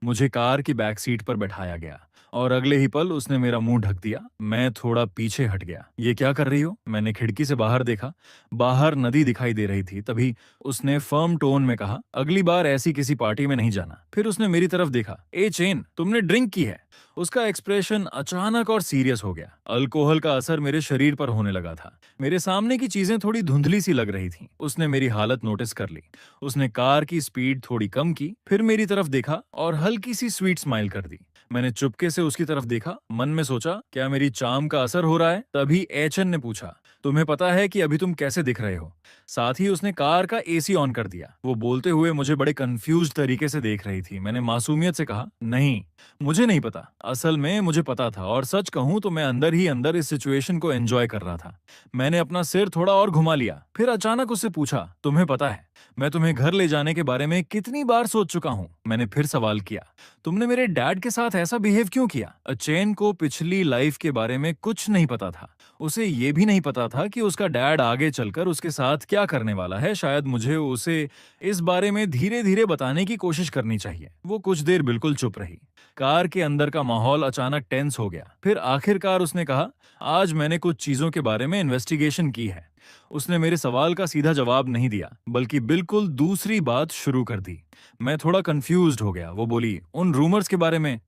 मुझे कार की बैक सीट पर बैठाया गया और अगले ही पल उसने मेरा मुंह ढक दिया। मैं थोड़ा पीछे हट गया। ये क्या कर रही हो? मैंने खिड़की से बाहर देखा। बाहर नदी दिखाई दे रही थी। तभी उसने फर्म टोन में कहा, अगली बार ऐसी किसी पार्टी में नहीं जाना। फिर उसने मेरी तरफ देखा। ए चेन, तुमने ड्रिंक की है? उसका एक्सप्रेशन अचानक और सीरियस हो गया। अल्कोहल का असर मेरे शरीर पर होने लगा था। मेरे सामने की चीजें थोड़ी धुंधली सी लग रही थीं। उसने मेरी हालत नोटिस कर ली। उसने कार की स्पीड थोड़ी कम की, फिर मेरी तरफ देखा और हल्की सी स्वीट स्माइल कर दी। मैंने चुपके से उसकी तरफ देखा, मन में सोचा, क्या मेरी चार्म का असर हो रहा है? तभी एचएन ने पूछा, तुम्हें पता है कि अभी तुम कैसे दिख रहे हो? साथ ही उसने कार का एसी ऑन कर दिया। वो बोलते हुए मुझे बड़े कंफ्यूज तरीके से देख रही थी। मैंने मासूमियत से कहा, नहीं, मुझे नहीं पता। असल में मुझे पता था, और सच कहूं तो मैं अंदर ही अंदर इस सिचुएशन को एंजॉय कर रहा था। मैंने अपना सिर थोड़ा और घुमा लिया, फिर अचानक उससे पूछा, तुम्हें पता है मैं तुम्हें घर ले जाने के बारे में कितनी बार सोच चुका हूं? मैंने फिर सवाल किया, तुमने मेरे डैड के साथ ऐसा बिहेव क्यों किया? चेन को पिछली लाइफ के बारे में कुछ नहीं पता था। उसे ये भी नहीं पता था कि उसका डैड आगे चलकर उसके साथ क्या करने वाला है। शायद मुझे उसे इस बारे में धीरे धीरे बताने की कोशिश करनी चाहिए। वो कुछ देर बिल्कुल चुप रही। कार के अंदर का माहौल अचानक टेंस हो गया। फिर आखिरकार उसने कहा, आज मैंने कुछ चीजों के बारे में इन्वेस्टिगेशन की है। उसने मेरे सवाल का सीधा जवाब नहीं दिया, बल्कि बिल्कुल दूसरी बात शुरू कर दी। मैं थोड़ा कंफ्यूज्ड हो गया। वो बोली, उन रूमर्स के बारे में?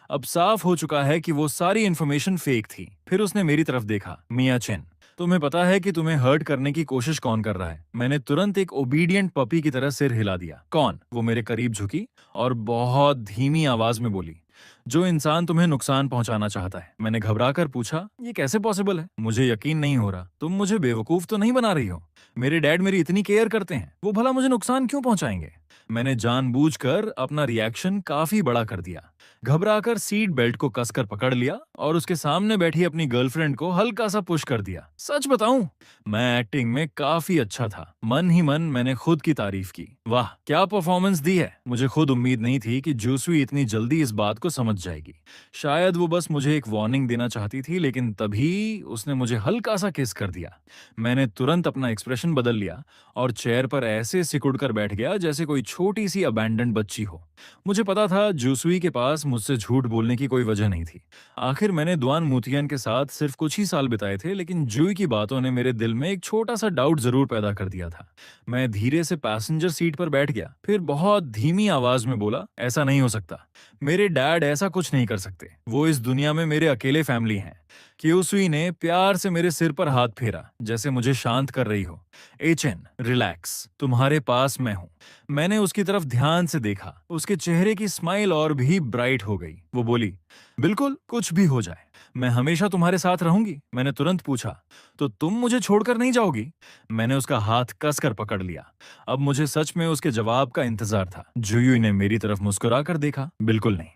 अब साफ हो चुका है कि वो सारी इन्फॉर्मेशन फेक थी। फिर उसने मेरी तरफ देखा, मिया चेन, तुम्हें पता है कि तुम्हें हर्ट करने की कोशिश कौन कर रहा है? मैंने तुरंत एक ओबीडियंट पपी की तरह सिर हिला दिया। कौन? वो मेरे करीब झुकी और बहुत धीमी आवाज में बोली, जो इंसान तुम्हें नुकसान पहुंचाना चाहता है। मैंने घबराकर पूछा, ये कैसे पॉसिबल है? मुझे यकीन नहीं हो रहा। तुम मुझे बेवकूफ तो नहीं बना रही हो? मेरे डैड मेरी इतनी केयर करते हैं, वो भला मुझे नुकसान क्यों पहुंचाएंगे? मैंने जानबूझकर अपना रिएक्शन काफी बड़ा कर दिया। घबराकर सीट बेल्ट को कसकर पकड़ लिया और उसके सामने बैठी अपनी गर्लफ्रेंड को हल्का सा पुश कर दिया। सच बताऊं, मैं एक्टिंग में काफी अच्छा था। मन ही मन मैंने खुद की तारीफ की। वाह, क्या परफॉर्मेंस दी है। मुझे खुद उम्मीद नहीं थी कि जूसवी इतनी जल्दी इस बात को समझ जाएगी। शायद वो बस मुझे एक वार्निंग देना चाहती थी, लेकिन तभी उसने मुझे हल्का सा किस कर दिया। मैंने तुरंत अपना एक्सप्रेशन बदल लिया और चेयर पर ऐसे सिकुड़ कर बैठ गया जैसे कोई छोटी सी अबैंडन्ड बच्ची हो। मुझे पता था जूसवी के पास मुझसे झूठ बोलने की कोई वजह नहीं थी। आखिर मैंने दुआन मोतियन के साथ सिर्फ कुछ ही साल बिताए थे, लेकिन जूई की बातों ने मेरे दिल में एक छोटा सा डाउट जरूर पैदा कर दिया था। मैं धीरे से पैसेंजर सीट पर बैठ गया, फिर बहुत धीमी आवाज में बोला, ऐसा नहीं हो सकता। मेरे डैड ऐसा कुछ नहीं कर सकते। वो इस दुनिया में मेरे अकेले फैमिली हैं। क्यूसुई ने प्यार से मेरे सिर पर हाथ फेरा, जैसे मुझे शांत कर रही हो। एचएन, रिलैक्स, तुम्हारे पास मैं हूं। मैंने उसकी तरफ ध्यान से देखा। उसके चेहरे की स्माइल और भी ब्राइट हो गई। वो बोली, बिल्कुल, कुछ भी हो जाए, मैं हमेशा तुम्हारे साथ रहूंगी। मैंने तुरंत पूछा, तो तुम मुझे छोड़कर नहीं जाओगी? मैंने उसका हाथ कसकर पकड़ लिया। अब मुझे सच में उसके जवाब का इंतजार था। जुयुई ने मेरी तरफ मुस्कुराकर देखा, बिल्कुल नहीं।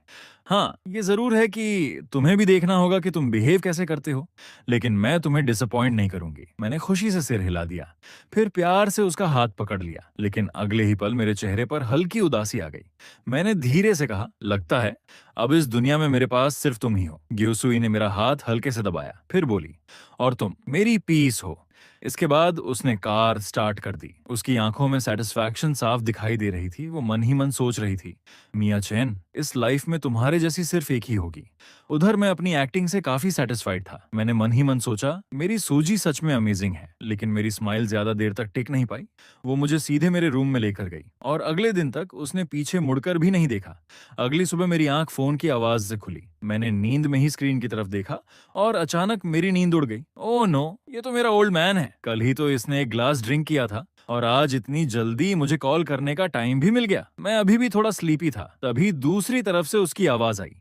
हाँ, ये जरूर है कि तुम्हें भी देखना होगा कि तुम बिहेव कैसे करते हो, लेकिन मैं तुम्हें डिसअपॉइंट नहीं करूंगी। मैंने खुशी से सिर हिला दिया, फिर प्यार से उसका हाथ पकड़ लिया, लेकिन अगले ही पल मेरे चेहरे पर हल्की उदासी आ गई। मैंने धीरे से कहा, लगता है अब इस दुनिया में मेरे पास सिर्फ तुम ही हो। ग्युसुई ने मेरा हाथ हल्के से दबाया, फिर बोली, और तुम मेरी पीस हो। इसके बाद उसने कार स्टार्ट कर दी। उसकी आंखों में सेटिस्फैक्शन साफ दिखाई दे रही थी। वो मन ही मन सोच रही थी, मिया चैन, इस लाइफ में तुम्हारे जैसी सिर्फ एक ही होगी। उधर मैं अपनी एक्टिंग से काफी सेटिस्फाइड था। मैंने मन ही मन सोचा, मेरी सूजी सच में अमेजिंग है। लेकिन मेरी स्माइल ज्यादा देर तक टिक नहीं पाई। वो मुझे सीधे मेरे रूम में लेकर गई और अगले दिन तक उसने पीछे मुड़कर भी नहीं देखा। अगली सुबह मेरी आंख फोन की आवाज से खुली। मैंने नींद में ही स्क्रीन की तरफ देखा और अचानक मेरी नींद उड़ गई। ओह नो, ये तो मेरा ओल्ड मैन है। कल ही तो इसने एक ग्लास ड्रिंक किया था और आज इतनी जल्दी मुझे कॉल करने का टाइम भी मिल गया। मैं अभी भी थोड़ा स्लीपी था, तभी दूसरी तरफ से उसकी आवाज आई,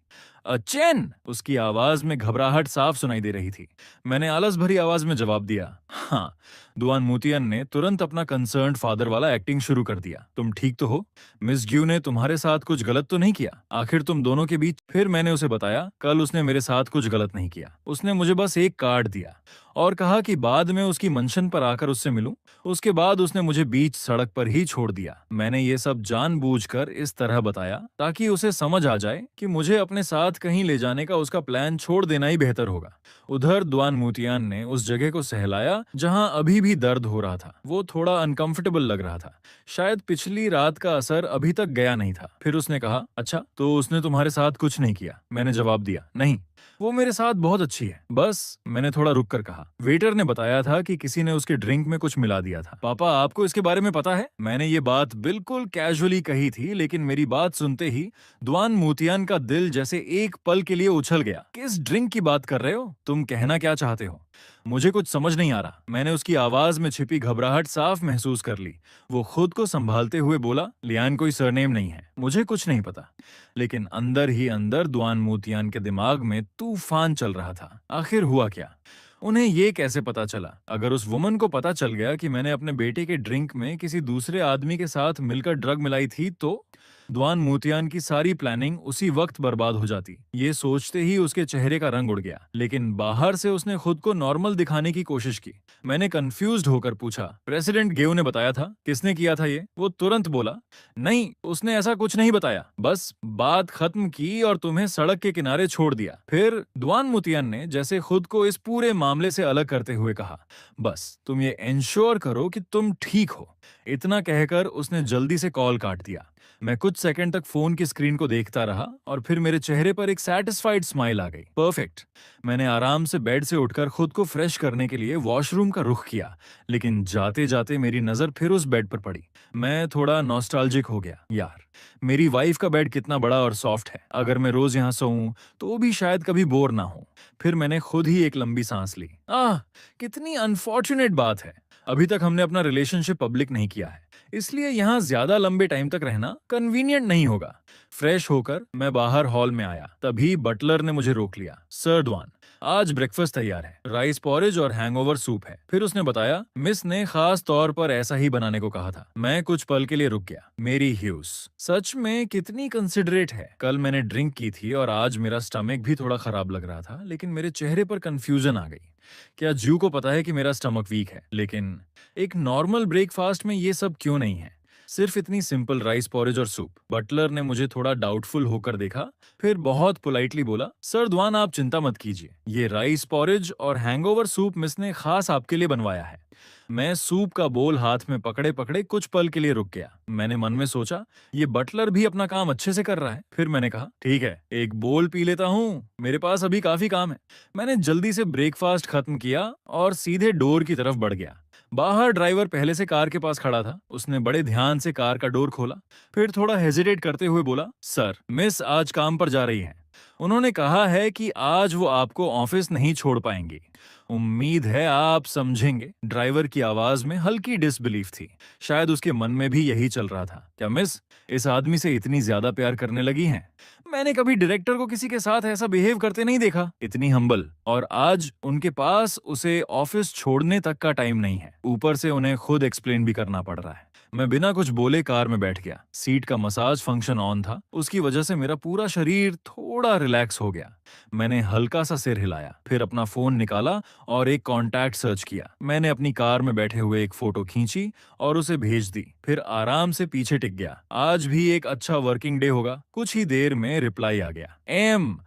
चैन। उसकी आवाज में घबराहट साफ सुनाई दे रही थी। मैंने आलस भरी आवाज में जवाब दिया, हाँ। दुआन मूतियन ने तुरंत अपना कंसर्न्ड फादर वाला एक्टिंग शुरू कर दिया। तुम ठीक तो हो? मिस ग्यू ने तुम्हारे साथ कुछ गलत तो नहीं किया? आखिर तुम दोनों के बीच। फिर मैंने उसे बताया, कल उसने मेरे साथ कुछ गलत नहीं किया। उसने मुझे बस एक कार्ड दिया और कहा कि बाद में उसकी मंशन पर आकर उससे मिलूं। उसके बाद उसने मुझे बीच सड़क पर ही छोड़ दिया। मैंने ये सब जानबूझकर इस तरह बताया ताकि उसे समझ आ जाए कि मुझे अपने साथ कहीं ले जाने का उसका प्लान छोड़ देना ही बेहतर होगा। उधर दुआन मूतियान ने उस जगह को सहलाया जहां अभी भी दर्द हो रहा था। वो थोड़ा अनकंफर्टेबल लग रहा था। शायद पिछली रात का असर अभी तक गया नहीं था। फिर उसने कहा, अच्छा, तो उसने तुम्हारे साथ कुछ नहीं किया? मैंने जवाब दिया, नहीं, वो मेरे साथ बहुत अच्छी है। बस, मैंने थोड़ा रुक कर कहा, वेटर ने बताया था कि किसी ने उसके ड्रिंक में कुछ मिला दिया था। पापा, आपको इसके बारे में पता है? मैंने ये बात बिल्कुल कैजुअली कही थी, लेकिन मेरी बात सुनते ही दुआन मूतियान का दिल जैसे एक पल के लिए उछल गया। किस ड्रिंक की बात कर रहे हो? तुम कहना क्या चाहते हो? मुझे कुछ समझ नहीं आ रहा। मैंने उसकी आवाज में छिपी घबराहट साफ महसूस कर ली। वो खुद को संभालते हुए बोला, लियान कोई सरनेम नहीं है, मुझे कुछ नहीं पता। लेकिन अंदर ही अंदर दुआन मूतियान के दिमाग में तूफान चल रहा था। आखिर हुआ क्या? उन्हें ये कैसे पता चला? अगर उस वुमन को पता चल गया कि मैंने अपने बेटे के ड्रिंक में किसी दूसरे आदमी के साथ मिलकर ड्रग मिलाई थी, तो दुआन मूतियान की सारी प्लानिंग उसी वक्त बर्बाद हो जाती। ये सोचते ही उसके चेहरे का रंग उड़ गया। लेकिन बाहर से उसने खुद को नॉर्मल दिखाने की कोशिश की। मैंने कंफ्यूज्ड होकर पूछा, प्रेसिडेंट गेव ने बताया था? किसने किया था ये? वो तुरंत बोला, नहीं, उसने ऐसा कुछ नहीं बताया। बस बात खत्म की और तुम्हें सड़क के किनारे छोड़ दिया। फिर दुआन मूतियान ने जैसे खुद को इस पूरे मामले से अलग करते हुए कहा, बस तुम ये इंश्योर करो कि तुम ठीक हो। इतना कहकर उसने जल्दी से कॉल काट दिया। मैं कुछ सेकंड तक फोन की स्क्रीन को देखता रहा और फिर मेरे चेहरे पर एक सैटिस्फाइड स्माइल आ गई। परफेक्ट। मैंने आराम से बेड से उठकर खुद को फ्रेश करने के लिए वॉशरूम का रुख किया, लेकिन जाते जाते मेरी नजर फिर उस बेड पर पड़ी। मैं थोड़ा नॉस्टैल्जिक हो गया। यार, मेरी वाइफ का बेड कितना बड़ा और सॉफ्ट है। अगर मैं रोज यहाँ सोऊं तो भी शायद कभी बोर ना हो। फिर मैंने खुद ही एक लंबी सांस ली। कितनी अनफॉर्चुनेट बात है। अभी तक हमने अपना रिलेशनशिप पब्लिक नहीं किया है, इसलिए यहाँ ज्यादा लंबे टाइम तक रहना कन्वीनियंट नहीं होगा। फ्रेश होकर मैं बाहर हॉल में आया, तभी बटलर ने मुझे रोक लिया। सर दुआन, आज ब्रेकफास्ट तैयार है, राइस पॉरेज और हैंगओवर सूप है। फिर उसने बताया, मिस ने खास तौर पर ऐसा ही बनाने को कहा था। मैं कुछ पल के लिए रुक गया। मेरी ह्यूज सच में कितनी कंसिडरेट है। कल मैंने ड्रिंक की थी और आज मेरा स्टमक भी थोड़ा खराब लग रहा था, लेकिन मेरे चेहरे पर कंफ्यूजन आ गई। क्या जू को पता है कि मेरा स्टमक वीक है? लेकिन एक नॉर्मल ब्रेकफास्ट में ये सब क्यों नहीं है? सिर्फ इतनी सिंपल राइस पॉरेज और सूप। बटलर ने मुझे थोड़ा डाउटफुल होकर देखा, फिर बहुत पोलाइटली बोला, सर दुआन, आप चिंता मत कीजिए, ये राइस पॉरेज और हैंगओवर सूप मिस ने खास आपके लिए बनवाया है। मैं सूप का बोल हाथ में पकड़े पकड़े कुछ पल के लिए रुक गया। मैंने मन में सोचा, ये बटलर भी अपना काम अच्छे से कर रहा है। फिर मैंने कहा, ठीक है, एक बोल पी लेता हूँ, मेरे पास अभी काफी काम है। मैंने जल्दी से ब्रेकफास्ट खत्म किया और सीधे डोर की तरफ बढ़ गया। बाहर ड्राइवर पहले से कार के पास खड़ा था। उसने बड़े ध्यान से कार का डोर खोला, फिर थोड़ा हेजिटेट करते हुए बोला, सर, मिस आज काम पर जा रही हैं। उन्होंने कहा है कि आज वो आपको ऑफिस नहीं छोड़ पाएंगी। उम्मीद है आप समझेंगे। ड्राइवर की आवाज में हल्की डिसबिलीफ थी। शायद उसके मन में भी यही चल रहा था। क्या मिस इस आदमी से इतनी ज्यादा प्यार करने लगी हैं? मैंने कभी डायरेक्टर को किसी के साथ ऐसा बिहेव करते नहीं देखा। इतनी हम्बल, और आज उनके पास उसे ऑफिस छोड़ने तक का टाइम नहीं है। ऊपर से उन्हें खुद एक्सप्लेन भी करना पड़ रहा है। मैं बिना कुछ बोले कार में बैठ गया। सीट का मसाज फंक्शन ऑन था, उसकी वजह से मेरा पूरा शरीर थोड़ा रिलैक्स हो गया। मैंने हल्का सा सिर हिलाया, फिर अपना फोन निकाला और एक कॉन्टैक्ट सर्च किया। मैंने अपनी कार में बैठे हुए एक फोटो खींची और उसे भेज दी, फिर आराम से पीछे टिक गया। आज भी एक अच्छा वर्किंग डे होगा। कुछ ही देर में रिप्लाई आ गया,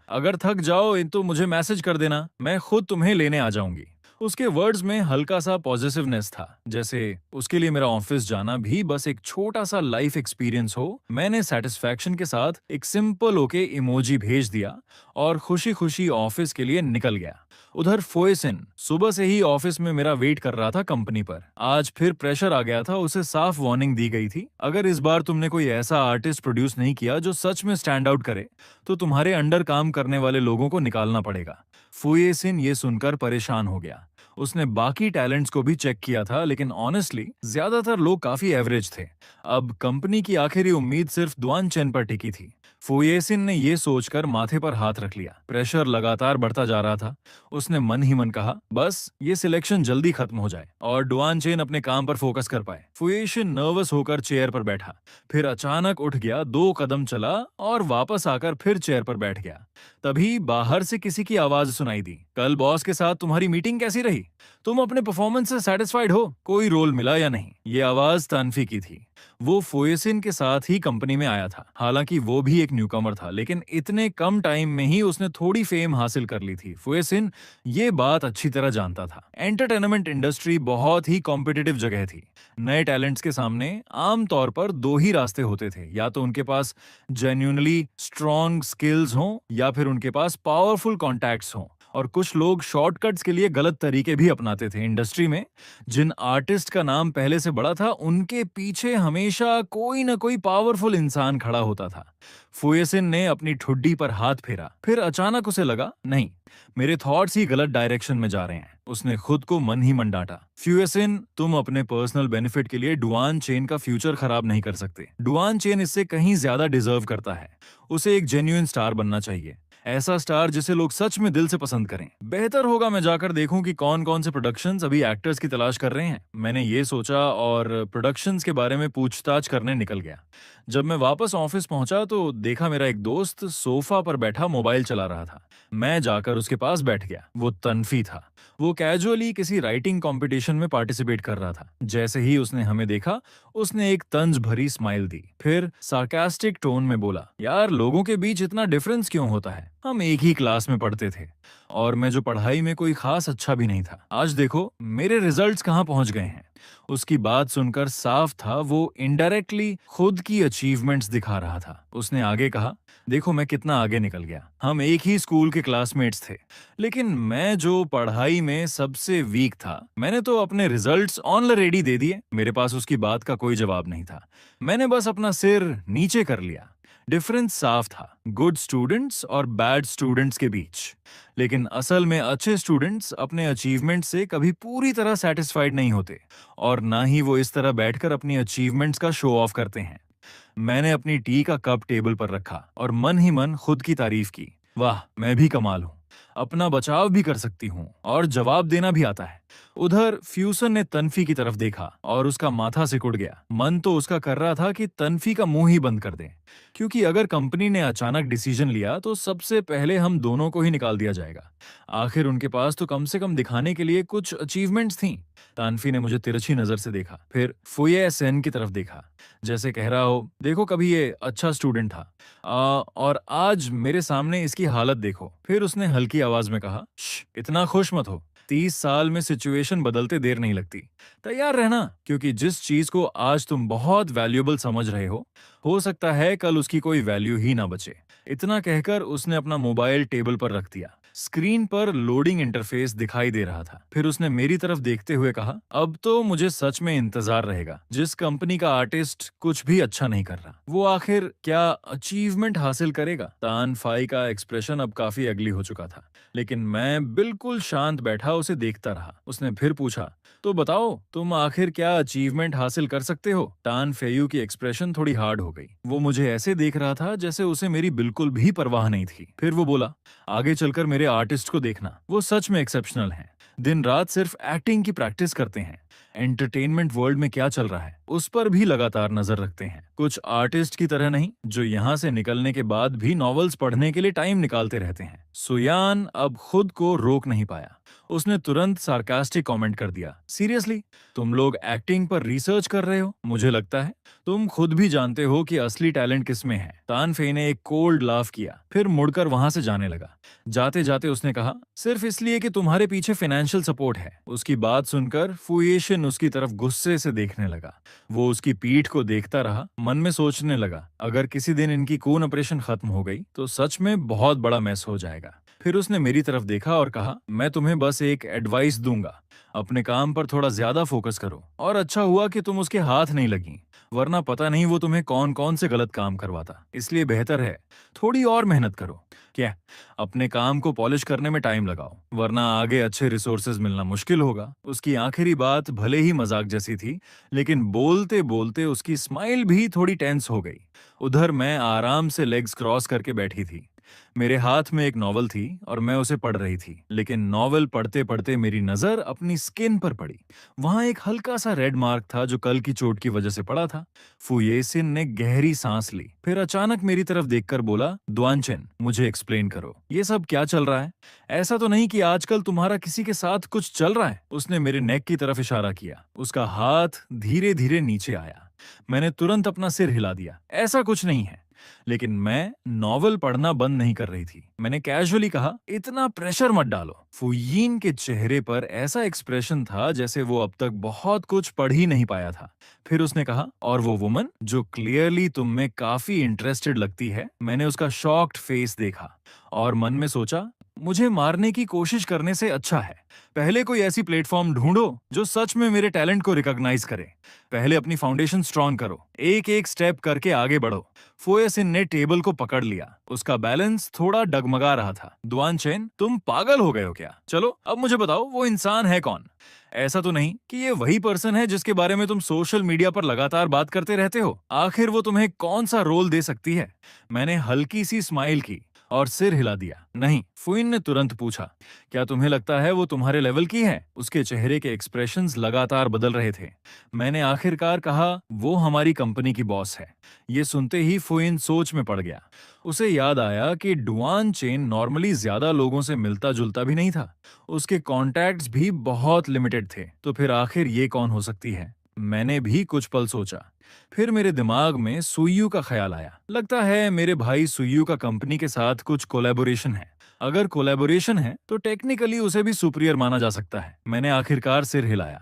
अगर थक जाओ तो मुझे मैसेज कर देना, मैं खुद तुम्हें लेने आ जाऊंगी। उसके वर्ड्स में हल्का सा पॉजिटिवनेस था, जैसे उसके लिए मेरा ऑफिस जाना भी बस एक छोटा सा लाइफ एक्सपीरियंस हो। मैंने सेटिस्फैक्शन के साथ एक सिंपल ओके इमोजी भेज दिया और खुशी खुशी ऑफिस के लिए निकल गया। उधर फोएसिन सुबह से ही ऑफिस में मेरा वेट कर रहा था कंपनी पर। आज फिर प्रेशर आ गया था, उसे साफ वार्निंग दी गई थी, अगर इस बार तुमने कोई ऐसा आर्टिस्ट प्रोड्यूस नहीं किया जो सच में स्टैंड आउट करे तो तुम्हारे अंडर काम करने वाले लोगों को निकालना पड़ेगा। फुएसिन ये सुनकर परेशान हो गया। उसने बाकी टैलेंट्स को भी चेक किया था, लेकिन ऑनेस्टली ज्यादातर लोग काफी एवरेज थे। अब कंपनी की आखिरी उम्मीद सिर्फ दुआन चेन पर टिकी थी। फुएसिन ने यह सोचकर माथे पर हाथ रख लिया। प्रेशर लगातार बढ़ता जा रहा था। उसने मन ही मन कहा, बस ये सिलेक्शन जल्दी खत्म हो जाए और डुआन चेन अपने काम पर फोकस कर पाए। फुएसिन नर्वस होकर चेयर पर बैठा, फिर अचानक उठ गया, 2 कदम चला और वापस आकर फिर चेयर पर बैठ गया। तभी बाहर से किसी की आवाज सुनाई दी, कल बॉस के साथ तुम्हारी मीटिंग कैसी रही? तुम अपने परफॉर्मेंस से सेटिस्फाइड हो? कोई रोल मिला या नहीं? ये आवाज तन्फी की थी। वो फोएसिन के साथ ही कंपनी में आया था। हालांकि वो भी एक न्यूकमर था, लेकिन इतने कम टाइम में ही उसने थोड़ी फेम हासिल कर ली थी। फोएसिन ये बात अच्छी तरह जानता था। एंटरटेनमेंट इंडस्ट्री बहुत ही कॉम्पिटिटिव जगह थी। नए टैलेंट्स के सामने आमतौर पर 2 ही रास्ते होते थे, या तो उनके पास जेन्युइनली स्ट्रॉन्ग स्किल्स हों या फिर उनके पास पावरफुल कॉन्टैक्ट्स हों। और कुछ लोग शॉर्टकट्स के लिए गलत तरीके भी अपनाते थे। इंडस्ट्री में जिन आर्टिस्ट का नाम पहले से बड़ा था, उनके पीछे हमेशा कोई ना कोई पावरफुल इंसान खड़ा होता था। फुएसिन ने अपनी ठुड्डी पर हाथ फेरा, फिर अचानक उसे लगा, नहीं, मेरे थॉट्स ही गलत डायरेक्शन में जा रहे हैं। उसने खुद को मन ही मन डांटा। फ्यूएसिन, तुम अपने पर्सनल बेनिफिट के लिए डुआन चेन का फ्यूचर खराब नहीं कर सकते। डुआन चेन इससे कहीं ज्यादा डिजर्व करता है। उसे एक जेन्युइन स्टार बनना चाहिए, ऐसा स्टार जिसे लोग सच में दिल से पसंद करें। बेहतर होगा मैं जाकर देखूं कि कौन कौन से प्रोडक्शंस अभी एक्टर्स की तलाश कर रहे हैं। मैंने ये सोचा और प्रोडक्शंस के बारे में पूछताछ करने निकल गया। जब मैं वापस ऑफिस पहुंचा तो देखा मेरा एक दोस्त सोफा पर बैठा मोबाइल चला रहा था। मैं जाकर उसके पास बैठ गया। वो तन्फी था। वो कैजुअली किसी राइटिंग कंपटीशन में पार्टिसिपेट कर रहा था। जैसे ही उसने हमें देखा, उसने एक तंज भरी स्माइल दी, फिर सार्कास्टिक टोन में बोला, यार, लोगों के बीच इतना डिफरेंस क्यों होता है? हम एक ही क्लास में पढ़ते थे और मैं जो पढ़ाई में कोई खास अच्छा भी नहीं था, आज देखो मेरे रिजल्ट्स कहाँ पहुंच गए हैं। उसकी बात सुनकर साफ था वो इनडायरेक्टली खुद की अचीवमेंट्स दिखा रहा था। उसने आगे कहा, देखो मैं कितना आगे निकल गया। हम एक ही स्कूल के क्लासमेट्स थे, लेकिन मैं जो पढ़ाई में सबसे वीक था, मैंने तो अपने रिजल्ट्स ऑलरेडी दे दिए। मेरे पास उसकी बात का कोई जवाब नहीं था। मैंने बस अपना सिर नीचे कर लिया। डिफरेंस साफ था, गुड स्टूडेंट्स और बैड स्टूडेंट्स के बीच। लेकिन असल में अच्छे स्टूडेंट्स अपने अचीवमेंट से कभी पूरी तरह सेटिस्फाइड नहीं होते, और ना ही वो इस तरह बैठकर अपनी अचीवमेंट्स का शो ऑफ करते हैं। मैंने अपनी टी का कप टेबल पर रखा और मन ही मन खुद की तारीफ की। वाह, मैं भी कमाल हूँ, अपना बचाव भी कर सकती हूँ और जवाब देना भी आता है। उधर फ्यूसन ने तन्फी की तरफ देखा और उसका माथा सिकुड़ गया। मन तो उसका कर रहा था कि तन्फी का मुंह ही बंद कर दे, क्योंकि अगर कंपनी ने अचानक डिसीजन लिया तो सबसे पहले हम दोनों को ही निकाल दिया जाएगा। आखिर उनके पास तो कम से कम दिखाने के लिए कुछ अचीवमेंट्स थीं। तानफी ने मुझे तिरछी नजर से देखा, फिर फुये सेन की तरफ देखा, जैसे कह रहा हो, देखो कभी ये अच्छा स्टूडेंट था और आज मेरे सामने इसकी हालत देखो। फिर उसने हल्की आवाज में कहा, इतना खुश मत हो, 30 साल में सिचुएशन बदलते देर नहीं लगती। तैयार रहना, क्योंकि जिस चीज को आज तुम बहुत वैल्यूएबल समझ रहे हो सकता है कल उसकी कोई वैल्यू ही ना बचे। इतना कहकर उसने अपना मोबाइल टेबल पर रख दिया। स्क्रीन पर लोडिंग इंटरफेस दिखाई दे रहा था। फिर उसने मेरी तरफ देखते हुए कहा, अब तो मुझे सच में इंतजार रहेगा। जिस कंपनी का आर्टिस्ट कुछ भी अच्छा नहीं कर रहा, वो आखिर क्या अचीवमेंट हासिल करेगा? तान फाई का एक्सप्रेशन अब काफी अगली हो चुका था, लेकिन मैं बिल्कुल शांत बैठा उसे देखता रहा। उसने फिर पूछा, तो बताओ तुम आखिर क्या अचीवमेंट हासिल कर सकते हो? टान फेयू की एक्सप्रेशन थोड़ी हार्ड हो गई। वो मुझे ऐसे देख रहा था जैसे उसे मेरी बिल्कुल भी परवाह नहीं थी। फिर वो बोला, आगे चलकर मेरे आर्टिस्ट को देखना, वो सच में एक्सेप्शनल हैं। दिन रात सिर्फ एक्टिंग की प्रैक्टिस करते हैं। एंटरटेनमेंट वर्ल्ड में क्या चल रहा है उस पर भी लगातार नजर रखते हैं। कुछ आर्टिस्ट की तरह नहीं, जो यहाँ से निकलने के बाद भी नॉवेल्स पढ़ने के लिए टाइम निकालते रहते हैं। सुयान अब खुद को रोक नहीं पाया। उसने तुरंत सार्कास्टिक कमेंट कर दिया, सीरियसली? तुम लोग एक्टिंग पर रिसर्च कर रहे हो? मुझे लगता है तुम खुद भी जानते हो कि असली टैलेंट किसमें है। तानफे ने एक कोल्ड लाफ किया, फिर मुड़कर वहां से जाने लगा। जाते जाते उसने कहा, सिर्फ इसलिए कि तुम्हारे पीछे फाइनेंशियल सपोर्ट है। उसकी बात सुनकर फुयेशिन उसकी तरफ गुस्से से देखने लगा। वो उसकी पीठ को देखता रहा, मन में सोचने लगा, अगर किसी दिन इनकी खून ऑपरेशन खत्म हो गई तो सच में बहुत बड़ा मैस हो जाएगा। फिर उसने मेरी तरफ देखा और कहा, मैं तुम्हें बस एक एडवाइस दूंगा, अपने काम पर थोड़ा ज्यादा फोकस करो। और अच्छा हुआ कि तुम उसके हाथ नहीं लगी, वरना पता नहीं वो तुम्हें कौन कौन से गलत काम करवाता। इसलिए बेहतर है थोड़ी और मेहनत करो। क्या, अपने काम को पॉलिश करने में टाइम लगाओ, वरना आगे अच्छे रिसोर्सेज मिलना मुश्किल होगा। उसकी आखिरी बात भले ही मजाक जैसी थी, लेकिन बोलते बोलते उसकी स्माइल भी थोड़ी टेंस हो गई। उधर मैं आराम से लेग्स क्रॉस करके बैठी थी। मेरे हाथ में एक नॉवल थी और मैं उसे पढ़ रही थी, लेकिन नॉवल पढ़ते पढ़ते मेरी नजर अपनी स्किन पर पड़ी। वहां एक हल्का सा रेड मार्क था जो कल की चोट की वजह से पड़ा था। फुयेसिन ने गहरी सांस ली, फिर अचानक मेरी तरफ देखकर बोला, द्वानचेन, मुझे एक्सप्लेन करो, ये सब क्या चल रहा है? ऐसा तो नहीं कि आजकल तुम्हारा किसी के साथ कुछ चल रहा है? उसने मेरे नेक की तरफ इशारा किया। उसका हाथ धीरे धीरे नीचे आया। मैंने तुरंत अपना सिर हिला दिया, ऐसा कुछ नहीं है। लेकिन मैं नॉवल पढ़ना बंद नहीं कर रही थी। मैंने कैजुअली कहा, इतना प्रेशर मत डालो। फुयीन के चेहरे पर ऐसा एक्सप्रेशन था जैसे वो अब तक बहुत कुछ पढ़ ही नहीं पाया था। फिर उसने कहा, और वो वुमन जो क्लियरली तुम में काफी इंटरेस्टेड लगती है? मैंने उसका शॉक्ड फेस देखा और मन में सोचा, मुझे मारने की कोशिश करने से अच्छा है पहले कोई ऐसी प्लेटफॉर्म ढूंढो जो सच में मेरे टैलेंट को रिकॉग्नाइज करे। पहले अपनी फाउंडेशन स्ट्रांग करो, एक एक स्टेप करके आगे बढ़ो। फुयेसिन ने टेबल को पकड़ लिया, उसका बैलेंस थोड़ा डगमगा रहा था। द्वानचेन, तुम पागल हो गए हो क्या? चलो अब मुझे बताओ, वो इंसान है कौन? ऐसा तो नहीं कि ये वही पर्सन है जिसके बारे में तुम सोशल मीडिया पर लगातार बात करते रहते हो? आखिर वो तुम्हें कौन सा रोल दे सकती है? मैंने हल्की सी स्माइल की और सिर हिला दिया। नहीं, फुइन ने तुरंत पूछा, क्या तुम्हें लगता है वो तुम्हारे लेवल की है? उसके चेहरे के एक्सप्रेशंस लगातार बदल रहे थे। मैंने आखिरकार कहा, वो हमारी कंपनी की बॉस है। ये सुनते ही फुइन सोच में पड़ गया। उसे याद आया कि डुआन चेन नॉर्मली ज्यादा लोगों से मिलता जुलता भी नहीं था, उसके कॉन्टैक्ट्स भी बहुत लिमिटेड थे। तो फिर आखिर ये कौन हो सकती है? मैंने भी कुछ पल सोचा, फिर मेरे दिमाग में सुयू का ख्याल आया। लगता है मेरे भाई सुयू का कंपनी के साथ कुछ कोलैबोरेशन है। अगर कोलैबोरेशन है तो टेक्निकली उसे भी सुपीरियर माना जा सकता है। मैंने आखिरकार सिर हिलाया।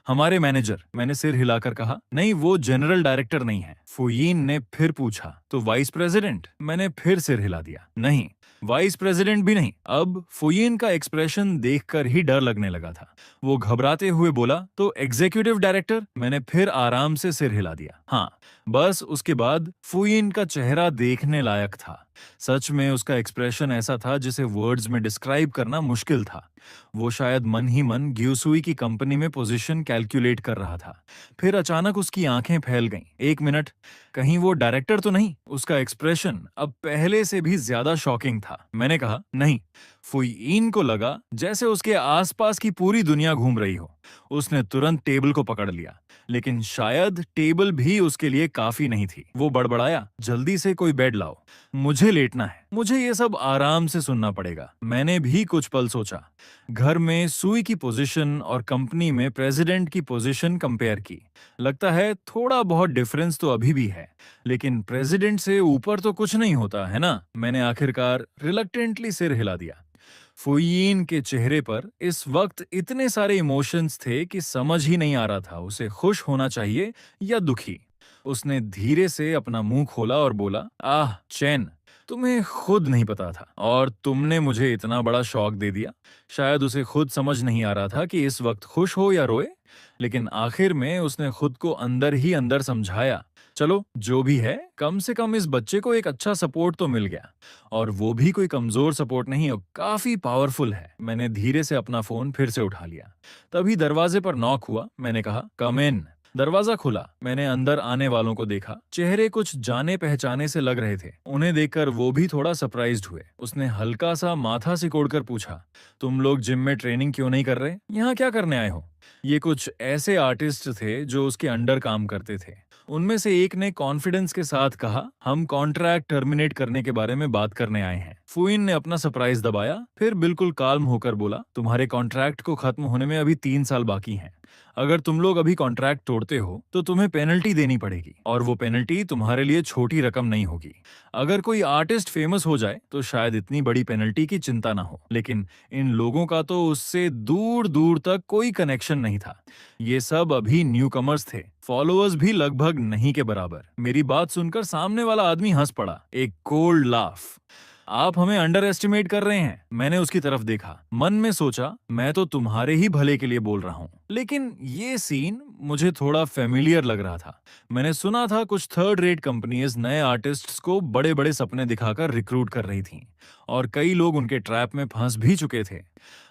हमारे मैनेजर, मैंने सिर हिलाकर कहा। नहीं, वो जनरल डायरेक्टर नहीं है। फुयीन ने फिर पूछा, तो वाइस प्रेसिडेंट? मैंने फिर सिर हिला दिया। नहीं, वाइस प्रेसिडेंट भी नहीं। अब फुयीन का एक्सप्रेशन देखकर ही डर लगने लगा था। वो घबराते हुए बोला, तो एग्जीक्यूटिव डायरेक्टर? मैंने फिर आराम से सिर हिला दिया। हाँ, बस उसके बाद फुयीन का चेहरा देखने लायक था। सच में उसका एक्सप्रेशन ऐसा था जिसे वर्ड्स में डिस्क्राइब करना मुश्किल था। वो शायद मन ही मन ग्यूसुई की कंपनी में पोजीशन कैलकुलेट कर रहा था। फिर अचानक उसकी आंखें फैल गईं। एक मिनट, कहीं वो डायरेक्टर तो नहीं? उसका एक्सप्रेशन अब पहले से भी ज्यादा शॉकिंग था। मैंने कहा, नहीं। फुयीन को लगा जैसे उसके आसपास की पूरी दुनिया घूम रही हो। उसने तुरंत टेबल को पकड़ लिया, लेकिन शायद टेबल भी उसके लिए काफी नहीं थी। वो बड़बड़ाया, जल्दी से कोई बेड लाओ, मुझे लेटना है, मुझे ये सब आराम से सुनना पड़ेगा। मैंने भी कुछ पल सोचा। घर में सुई की पोजीशन और कंपनी में प्रेसिडेंट की पोजीशन कंपेयर की। लगता है थोड़ा बहुत डिफरेंस तो अभी भी है, लेकिन प्रेसिडेंट से ऊपर तो कुछ नहीं होता है ना? मैंने आखिरकार रिलक्टेंटली सिर हिला दिया। फुयीन के चेहरे पर इस वक्त इतने सारे इमोशंस थे कि समझ ही नहीं आ रहा था उसे खुश होना चाहिए या दुखी। उसने धीरे से अपना मुंह खोला और बोला, आह चैन, तुम्हें खुद नहीं पता था और तुमने मुझे इतना बड़ा शॉक दे दिया। शायद उसे खुद समझ नहीं आ रहा था कि इस वक्त खुश हो या रोए, लेकिन आखिर में उसने खुद को अंदर ही अंदर समझाया, चलो जो भी है, कम से कम इस बच्चे को एक अच्छा सपोर्ट तो मिल गया, और वो भी कोई कमजोर सपोर्ट नहीं है, काफी पावरफुल है। मैंने धीरे से अपना फोन फिर से उठा लिया। तभी दरवाजे पर नॉक हुआ। मैंने कहा, कम इन। दरवाजा खुला। मैंने अंदर आने वालों को देखा। चेहरे कुछ जाने पहचाने से लग रहे थे। उन्हें देखकर वो भी थोड़ा सरप्राइज्ड हुए। उसने हल्का सा माथा सिकोड़कर पूछा, तुम लोग जिम में ट्रेनिंग क्यों नहीं कर रहे? यहाँ क्या करने आए हो? ये कुछ ऐसे आर्टिस्ट थे जो उसके अंडर काम करते थे। उनमें से एक ने कॉन्फिडेंस के साथ कहा, हम कॉन्ट्रैक्ट टर्मिनेट करने के बारे में बात करने आए हैं। फुइन ने अपना सरप्राइज दबाया, फिर बिल्कुल काल्म होकर बोला, तुम्हारे कॉन्ट्रैक्ट को खत्म होने में अभी 3 साल बाकी हैं। अगर तुम लोग अभी कॉन्ट्रैक्ट तोड़ते हो तो तुम्हें पेनल्टी देनी पड़ेगी, और वो पेनल्टी तुम्हारे लिए छोटी रकम नहीं होगी। अगर कोई आर्टिस्ट फेमस हो जाए तो शायद इतनी बड़ी पेनल्टी की चिंता ना हो, लेकिन इन लोगों का तो उससे दूर दूर तक कोई कनेक्शन नहीं था। ये सब अभी न्यू कमर्स थे, फॉलोअर्स भी लगभग नहीं के बराबर। मेरी बात सुनकर सामने वाला आदमी हंस पड़ा, एक कोल्ड लाफ। आप हमें अंडर एस्टिमेट कर रहे हैं। मैंने उसकी तरफ देखा, मन में सोचा, मैं तो तुम्हारे ही भले के लिए बोल रहा हूँ। लेकिन ये सीन मुझे थोड़ा फेमिलियर लग रहा था। मैंने सुना था कुछ थर्ड रेट कंपनीज नए आर्टिस्ट्स को बड़े बड़े सपने दिखाकर रिक्रूट कर रही थीं, और कई लोग उनके ट्रैप में फंस भी चुके थे।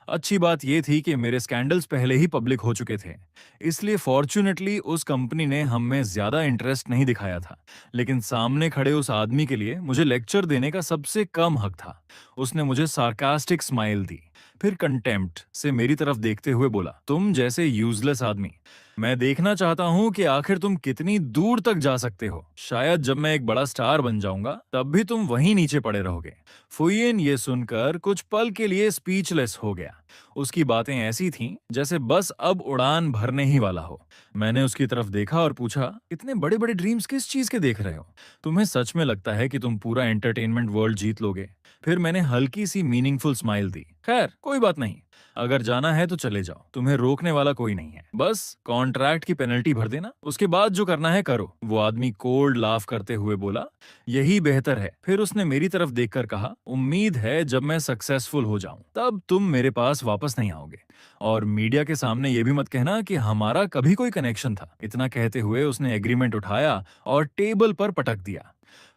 अच्छी बात यह थी कि मेरे स्कैंडल्स पहले ही पब्लिक हो चुके थे, इसलिए फॉर्चुनेटली उस कंपनी ने हम में ज्यादा इंटरेस्ट नहीं दिखाया था। लेकिन सामने खड़े उस आदमी के लिए मुझे लेक्चर देने का सबसे कम हक था। उसने मुझे सार्कास्टिक स्माइल दी, फिर कंटेम्प्ट से मेरी तरफ देखते हुए बोला, तुम जैसे यूजलेस आदमी, मैं देखना चाहता हूं कि आखिर तुम कितनी दूर तक जा सकते हो। शायद जब मैं एक बड़ा स्टार बन जाऊंगा तब भी तुम वहीं नीचे पड़े रहोगे। फुयेन ये सुनकर कुछ पल के लिए स्पीचलेस हो गया। उसकी बातें ऐसी थीं जैसे बस अब उड़ान भरने ही वाला हो। मैंने उसकी तरफ देखा और पूछा, इतने बड़े बड़े ड्रीम्स किस चीज के देख रहे हो? तुम्हें सच में लगता है कि तुम पूरा एंटरटेनमेंट वर्ल्ड जीत लोगे? फिर मैंने हल्की सी मीनिंगफुल स्माइल दी, खैर कोई बात नहीं, अगर जाना है तो चले जाओ, तुम्हें रोकने वाला कोई नहीं है। बस कॉन्ट्रैक्ट की पेनल्टी भर देना, उसके बाद जो करना है करो। वो आदमी कोल्ड लाफ करते हुए बोला, यही बेहतर है। फिर उसने मेरी तरफ देखकर कहा, उम्मीद है जब मैं सक्सेसफुल हो जाऊं तब तुम मेरे पास वापस नहीं आओगे, और मीडिया के सामने ये भी मत कहना कि हमारा कभी कोई कनेक्शन था। इतना कहते हुए उसने एग्रीमेंट उठाया और टेबल पर पटक दिया।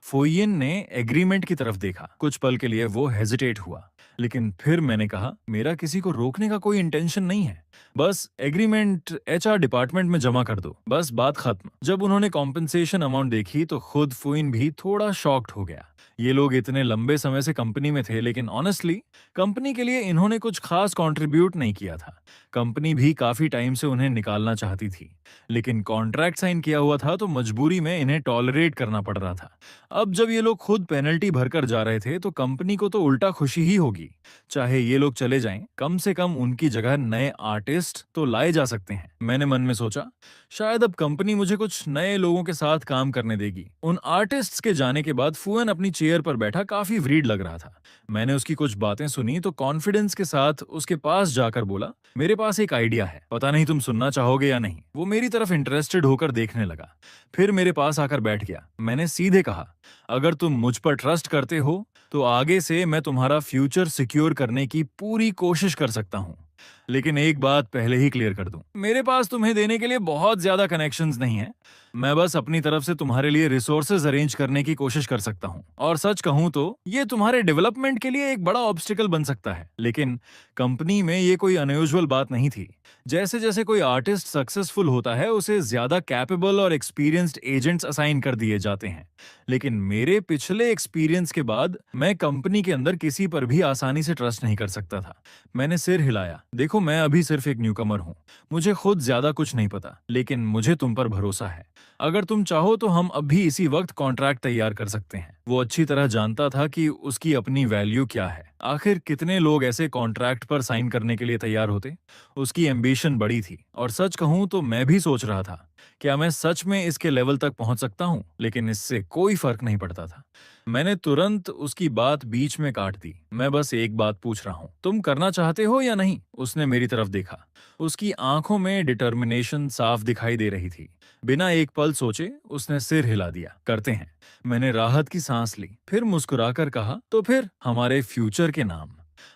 फोयिन ने एग्रीमेंट की तरफ देखा। कुछ पल के लिए वो हेजिटेट हुआ, लेकिन फिर मैंने कहा, मेरा किसी को रोकने का कोई इंटेंशन नहीं है। बस एग्रीमेंट एचआर डिपार्टमेंट में जमा कर दो, बस बात खत्म। जब उन्होंने कॉम्पेंसेशन अमाउंट देखी तो खुद फुइन भी थोड़ा शॉक्ड हो गया। ये लोग इतने लंबे समय से कंपनी में थे, लेकिन ऑनेस्टली कंपनी के लिए इन्होंने कुछ खास कंट्रीब्यूट नहीं किया था। कंपनी भी काफी टाइम से उन्हें निकालना चाहती थी, लेकिन कॉन्ट्रैक्ट साइन किया हुआ था तो मजबूरी में इन्हें टॉलरेट करना पड़ रहा था। अब जब ये लोग खुद पेनल्टी भरकर जा रहे थे तो कंपनी को तो उल्टा खुशी ही होगी। चाहे ये लोग चले जाएं, कम से कम उनकी जगह नए आर्टिस्ट तो लाए जा सकते हैं। मैंने मन में सोचा, शायद अब कंपनी मुझे कुछ नए लोगों के साथ काम करने देगी। उन आर्टिस्ट्स के जाने के बाद फुएन अपनी चेयर पर बैठा काफी व्रीड लग रहा था। मैंने उसकी कुछ बातें सुनी तो कॉन्फिडेंस के साथ उसके पास जाकर बोला, मेरे पास एक आइडिया है, पता नहीं तुम सुनना चाहोगे या नहीं। वो मेरी तरफ इंटरेस्टेड होकर देखने लगा, फिर मेरे पास आकर बैठ गया। मैंने सीधे कहा, अगर तुम मुझ पर ट्रस्ट करते हो तो आगे से मैं तुम्हारा फ्यूचर सिक्योर करने की पूरी कोशिश कर सकता हूँ। लेकिन एक बात पहले ही क्लियर कर दूं, मेरे पास तुम्हें देने के लिए बहुत ज्यादा कनेक्शंस नहीं है। मैं बस अपनी तरफ से तुम्हारे लिए रिसोर्सेज अरेंज करने की कोशिश कर सकता हूँ, और सच कहूँ तो ये तुम्हारे डेवलपमेंट के लिए एक बड़ा ऑब्स्टिकल बन सकता है। लेकिन कंपनी में ये कोई अनयूजुअल बात नहीं थी। जैसे जैसे कोई आर्टिस्ट सक्सेसफुल होता है उसे ज्यादा कैपेबल और एक्सपीरियंस्ड एजेंट्स असाइन कर दिए जाते हैं। लेकिन मेरे पिछले एक्सपीरियंस के बाद मैं कंपनी के अंदर किसी पर भी आसानी से ट्रस्ट नहीं कर सकता था। मैंने सिर हिलाया, देखो मैं अभी सिर्फ एक न्यूकमर हूँ, मुझे खुद ज्यादा कुछ नहीं पता, लेकिन मुझे तुम पर भरोसा है। अगर तुम चाहो तो हम अभी इसी वक्त कॉन्ट्रैक्ट तैयार कर सकते हैं। वो अच्छी तरह जानता था कि उसकी अपनी वैल्यू क्या है। आखिर कितने लोग ऐसे कॉन्ट्रैक्ट पर साइन करने के लिए तैयार होते। उसकी एम्बिशन बड़ी थी, और सच कहूं तो मैं भी सोच रहा था, क्या मैं सच में इसके लेवल तक पहुंच सकता हूं? लेकिन इससे कोई फर्क नहीं पड़ता था। मैंने तुरंत उसकी बात बीच में काट दी। मैं बस एक बात पूछ रहा हूं, तुम करना चाहते हो या नहीं? उसने मेरी तरफ देखा। उसकी आंखों में डिटर्मिनेशन साफ दिखाई दे रही थी। बिना एक पल सोचे उसने सिर हिला दिया, करते हैं। मैंने राहत की सांस ली, फिर मुस्कुराकर कहा, तो फिर हमारे फ्यूचर के नाम।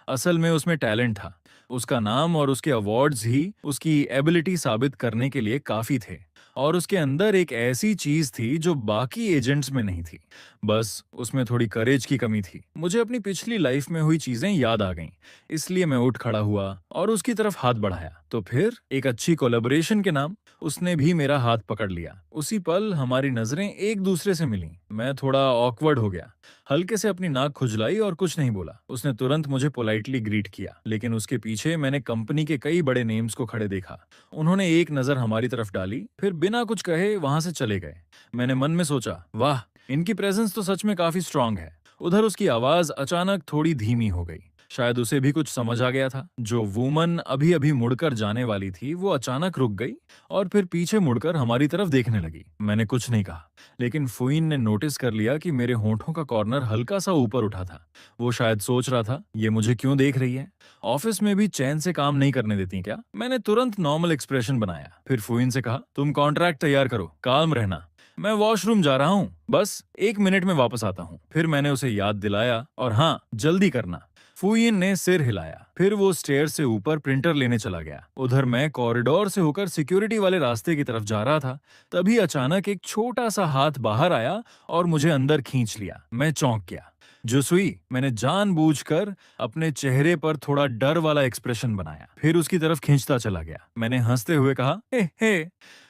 असल में उसमें टैलेंट था। उसका नाम और उसके अवार्ड्स ही उसकी एबिलिटी साबित करने के लिए काफी थे, और उसके अंदर एक ऐसी चीज थी जो बाकी एजेंट्स में नहीं थी। बस उसमें थोड़ी करेज की कमी थी। मुझे अपनी पिछली लाइफ में हुई चीजें याद आ गईं, इसलिए मैं उठ खड़ा हुआ और उसकी तरफ हाथ बढ़ाया। तो फिर एक अच्छी कोलैबोरेशन के नाम। उसने भी मेरा हाथ पकड़ लिया। उसी पल हमारी नजरें एक दूसरे से मिलीं। मैं थोड़ा ऑकवर्ड हो गया, हल्के से अपनी नाक खुजलाई और कुछ नहीं बोला। उसने तुरंत मुझे पोलाइटली ग्रीट किया, लेकिन उसके पीछे मैंने कंपनी के कई बड़े नेम्स को खड़े देखा। उन्होंने एक नजर हमारी तरफ डाली, फिर फिर बिना कुछ कहे वहां से चले गए। मैंने मन में सोचा, वाह, इनकी प्रेजेंस तो सच में काफी स्ट्रांग है। उधर उसकी आवाज अचानक थोड़ी धीमी हो गई। शायद उसे भी कुछ समझ आ गया था। जो वूमन अभी अभी मुड़कर जाने वाली थी वो अचानक रुक गई और फिर पीछे मुड़कर हमारी तरफ देखने लगी। मैंने कुछ नहीं कहा, लेकिन फुइन ने नोटिस कर लिया कि मेरे होठों का कॉर्नर हल्का सा ऊपर उठा था। वो शायद सोच रहा था, ये मुझे क्यों देख रही है, ऑफिस में भी चैन से काम नहीं करने देती क्या। मैंने तुरंत नॉर्मल एक्सप्रेशन बनाया, फिर फुइन से कहा, तुम कॉन्ट्रैक्ट तैयार करो, काम रहना, मैं वॉशरूम जा रहा हूँ, बस 1 मिनट में वापस आता हूँ। फिर मैंने उसे याद दिलाया, और हाँ, जल्दी करना। फुइन ने सिर हिलाया, फिर वो स्टेयर से ऊपर प्रिंटर लेने चला गया। उधर मैं कॉरिडोर से होकर सिक्योरिटी वाले रास्ते की तरफ जा रहा था। तभी अचानक एक छोटा सा हाथ बाहर आया और मुझे अंदर खींच लिया। मैं चौंक गया। जुसुई, मैंने जानबूझकर अपने चेहरे पर थोड़ा डर वाला एक्सप्रेशन बनाया, फिर उसकी तरफ खींचता चला गया। मैंने हंसते हुए कहा, हे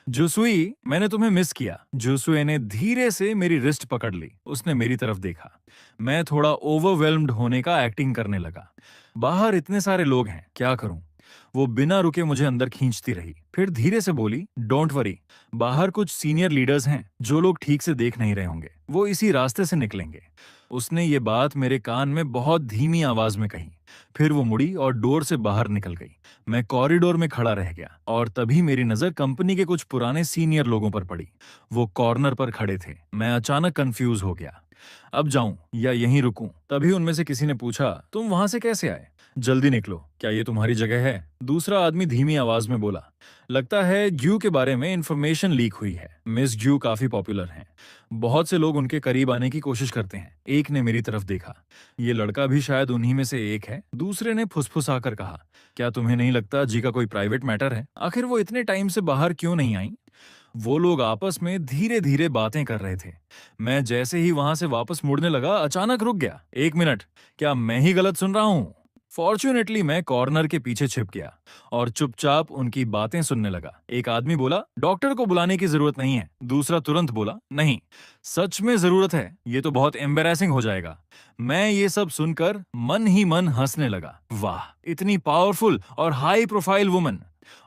जुसुई, मैंने तुम्हें मिस किया। जुसुई ने धीरे से मेरी रिस्ट पकड़ ली। उसने मेरी तरफ देखा। मैं थोड़ा ओवरवेल्म्ड होने का एक्टिंग करने लगा। बाहर इतने सारे लोग हैं, क्या करूं। वो बिना रुके मुझे अंदर खींचती रही, फिर धीरे से बोली, डोंट वरी, बाहर कुछ सीनियर लीडर्स हैं जो लोग ठीक से देख नहीं रहे होंगे, वो इसी रास्ते से निकलेंगे। उसने ये बात मेरे कान में बहुत धीमी आवाज में कही। फिर वो मुड़ी और डोर से बाहर निकल गई। मैं कॉरिडोर में खड़ा रह गया और तभी मेरी नजर कंपनी के कुछ पुराने सीनियर लोगों पर पड़ी। वो कॉर्नर पर खड़े थे। मैं अचानक कंफ्यूज हो गया, अब जाऊं या यहीं रुकूं। तभी उनमें से किसी ने पूछा, तुम वहां से कैसे आए, जल्दी निकलो, क्या ये तुम्हारी जगह है। दूसरा आदमी धीमी आवाज में बोला, लगता है ग्यू के बारे में इंफॉर्मेशन लीक हुई है। मिस ग्यू काफी पॉपुलर हैं, बहुत से लोग उनके करीब आने की कोशिश करते हैं। एक ने मेरी तरफ देखा, ये लड़का भी शायद उन्हीं में से एक है। दूसरे ने फुसफुसाकर कहा, क्या तुम्हें नहीं लगता जी का कोई प्राइवेट मैटर है, आखिर वो इतने टाइम से बाहर क्यों नहीं आई। वो लोग आपस में धीरे धीरे बातें कर रहे थे। मैं जैसे ही वहां से वापस मुड़ने लगा, अचानक रुक गया। 1 मिनट, क्या मैं ही गलत सुन रहा हूँ। फॉर्च्यूनेटली मैं कॉर्नर के पीछे छिप गया और चुपचाप उनकी बातें सुनने लगा। एक आदमी बोला, डॉक्टर को बुलाने की जरूरत नहीं है। दूसरा तुरंत बोला, नहीं, सच में जरूरत है, ये तो बहुत एम्बेरसिंग हो जाएगा। मैं ये सब सुनकर मन ही मन हंसने लगा। वाह, इतनी पावरफुल और हाई प्रोफाइल वुमन,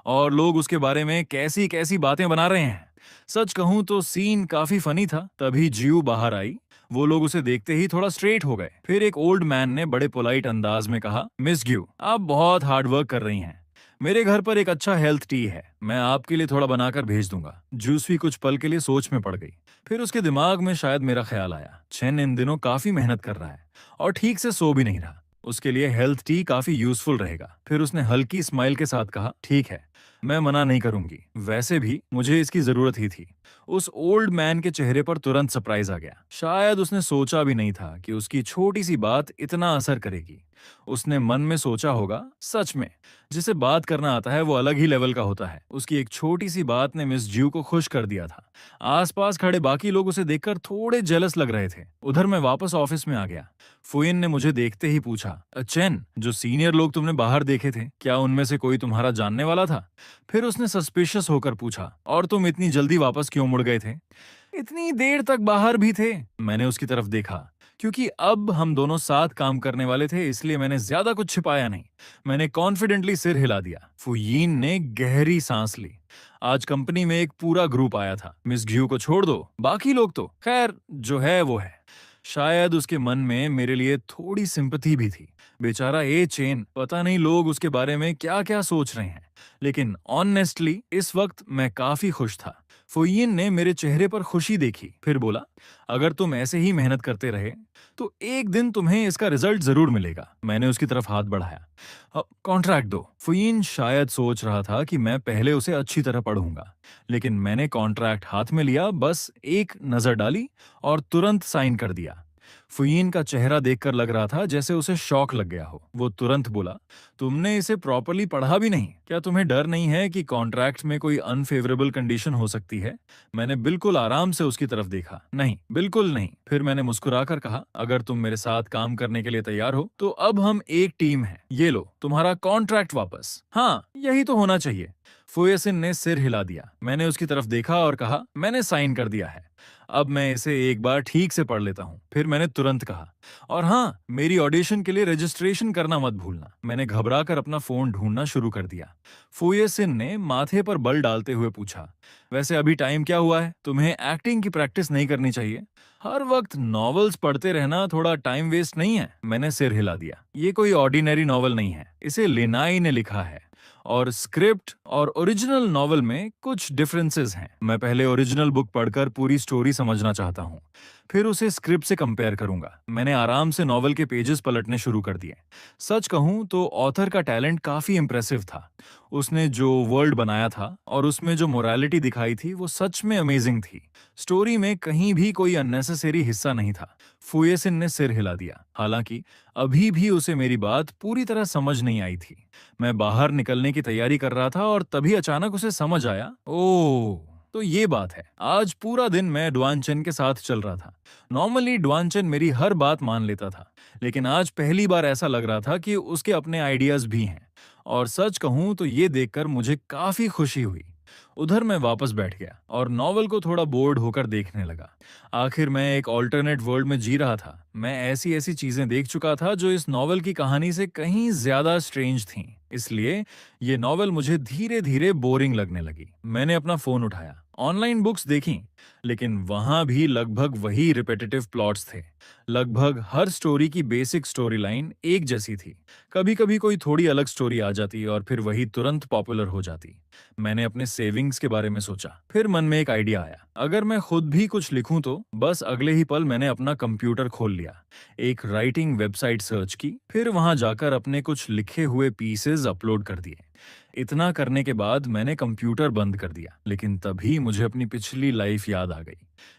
और लोग उसके बारे में कैसी कैसी बातें बना रहे हैं। सच कहूं तो सीन काफी फनी था। तभी जियू बाहर आई। वो लोग उसे देखते ही थोड़ा स्ट्रेट हो गए। फिर एक ओल्ड मैन ने बड़े पोलाइट अंदाज में कहा, मिस ग्यू, आप बहुत हार्ड वर्क कर रही हैं। मेरे घर पर एक अच्छा हेल्थ टी है, मैं आपके लिए थोड़ा बनाकर भेज दूंगा। जूसवी कुछ पल के लिए सोच में पड़ गई। फिर उसके दिमाग में शायद मेरा ख्याल आया, चेन इन दिनों काफी मेहनत कर रहा है और ठीक से सो भी नहीं रहा, उसके लिए हेल्थ टी काफी यूजफुल रहेगा। फिर उसने हल्की स्माइल के साथ कहा, ठीक है, मैं मना नहीं करूंगी, वैसे भी मुझे इसकी जरूरत ही थी। उस ओल्ड मैन के चेहरे पर तुरंत सरप्राइज आ गया। शायद उसने सोचा भी नहीं था कि उसकी छोटी सी बात इतना असर करेगी। उसने मन में सोचा होगा, सच में जिसे बात करना आता है वो अलग ही लेवल का होता है। उसकी एक छोटी सी बात ने मिस ज्यू को खुश कर दिया था। आसपास खड़े बाकी लोग उसे देखकर थोड़े जेलस लग रहे थे। उधर मैं वापस ऑफिस में आ गया। फुइन ने मुझे देखते ही पूछा, चेन, जो सीनियर लोग तुमने बाहर देखे थे, क्या उनमें से कोई तुम्हारा जानने वाला था। फिर उसने सस्पिशियस होकर पूछा, और तुम इतनी जल्दी वापस क्यों मुड़ गए थे, इतनी देर तक बाहर भी थे। मैंने उसकी तरफ देखा। क्योंकि अब हम दोनों साथ काम करने वाले थे, इसलिए मैंने ज्यादा कुछ छिपाया नहीं। मैंने कॉन्फिडेंटली सिर हिला दिया। फुयीन ने गहरी सांस ली। आज कंपनी में एक पूरा ग्रुप आया था। मिस ग्यू को छोड़ दो, बाकी लोग तो खैर जो है वो है। शायद उसके मन में मेरे लिए थोड़ी सिंपैथी भी थी। बेचारा ए चेन, पता नहीं लोग उसके बारे में क्या क्या सोच रहे हैं। लेकिन ऑनेस्टली इस वक्त मैं काफी खुश था। फुयीन ने मेरे चेहरे पर खुशी देखी, फिर बोला, अगर तुम ऐसे ही मेहनत करते रहे तो एक दिन तुम्हें इसका रिजल्ट जरूर मिलेगा। मैंने उसकी तरफ हाथ बढ़ाया। कॉन्ट्रैक्ट दो। फुयीन शायद सोच रहा था कि मैं पहले उसे अच्छी तरह पढ़ूंगा, लेकिन मैंने कॉन्ट्रैक्ट हाथ में लिया, बस एक नजर डाली और तुरंत साइन कर दिया। फुयीन का चेहरा देखकर लग रहा था जैसे उसे शॉक लग गया हो। वो तुरंत बोला, तुमने इसे प्रॉपर्ली पढ़ा भी नहीं, क्या तुम्हें डर नहीं है कि कॉन्ट्रैक्ट में कोई अनफेवरेबल कंडीशन हो सकती है। मैंने बिल्कुल आराम से उसकी तरफ देखा। नहीं, बिल्कुल नहीं। फिर मैंने मुस्कुराकर कहा, अगर तुम मेरे साथ काम करने के लिए तैयार हो तो अब हम एक टीम हैं। ये लो तुम्हारा कॉन्ट्रैक्ट वापस। हाँ, यही तो होना चाहिए। फुयेसिन ने सिर हिला दिया। मैंने उसकी तरफ देखा और कहा, मैंने साइन कर दिया है, अब मैं इसे एक बार ठीक से पढ़ लेता हूँ। फिर मैंने तुरंत तुरंत कहा। और हाँ, मेरी ऑडिशन के लिए रजिस्ट्रेशन करना मत भूलना। मैंने घबराकर अपना फोन ढूंढना शुरू कर दिया। फुयेसिन ने माथे पर बल डालते हुए पूछा, वैसे अभी टाइम क्या हुआ है? तुम्हें एक्टिंग की प्रैक्टिस नहीं करनी चाहिए? हर वक्त नॉवेल्स पढ़ते रहना थोड़ा टाइम वेस्ट नहीं है? मैंने सिर हिला दिया। ये कोई ऑर्डिनरी नॉवल नहीं है, इसे लिनाई ने लिखा है और स्क्रिप्ट और ओरिजिनल नॉवल में कुछ डिफरेंसेस हैं। मैं पहले ओरिजिनल बुक पढ़कर पूरी स्टोरी समझना चाहता हूँ, फिर उसे स्क्रिप्ट से कंपेयर करूंगा। मैंने आराम से नॉवल के पेजेस पलटने शुरू कर दिए। सच कहूं तो ऑथर का टैलेंट काफी इम्प्रेसिव था। उसने जो वर्ल्ड बनाया था और उसमें जो मोरालिटी दिखाई थी वो सच में अमेजिंग थी। स्टोरी में कहीं भी कोई अननेसेसरी हिस्सा नहीं था। फुयेसिन ने सिर हिला दिया, हालांकि अभी भी उसे मेरी बात पूरी तरह समझ नहीं आई थी। मैं बाहर निकलने की तैयारी कर रहा था और तभी अचानक उसे समझ आया, ओह तो ये बात है। आज पूरा दिन मैं डुआनचेन के साथ चल रहा था। नॉर्मली डुआनचेन मेरी हर बात मान लेता था, लेकिन आज पहली बार ऐसा लग रहा था कि उसके अपने आइडियाज भी हैं। और सच कहूं तो ये देखकर मुझे काफी खुशी हुई। उधर मैं वापस बैठ गया और नॉवल को थोड़ा बोर्ड होकर देखने लगा। आखिर मैं एक ऑल्टरनेट वर्ल्ड में जी रहा था। मैं ऐसी ऐसी चीजें देख चुका था जो इस नॉवल की कहानी से कहीं ज्यादा स्ट्रेंज थीं। इसलिए ये नॉवल मुझे धीरे धीरे बोरिंग लगने लगी। मैंने अपना फोन उठाया, ऑनलाइन बुक्स देखी, लेकिन वहां भी लगभग वही रिपीटेटिव प्लॉट्स थे। लगभग हर स्टोरी की बेसिक स्टोरी लाइन एक जैसी थी। कभी कभी कोई थोड़ी अलग स्टोरी आ जाती और फिर वही तुरंत पॉपुलर हो जाती। मैंने अपने सेविंग्स के बारे में सोचा। फिर मन में एक आइडिया आया, अगर मैं खुद भी कुछ लिखूं तो। बस अगले ही पल मैंने अपना कंप्यूटर खोल लिया, एक राइटिंग वेबसाइट सर्च की, फिर वहां जाकर अपने कुछ लिखे हुए पीसेस अपलोड कर दिए। इतना करने के बाद मैंने कंप्यूटर बंद कर दिया, लेकिन तभी मुझे अपनी पिछली लाइफ याद आ गई।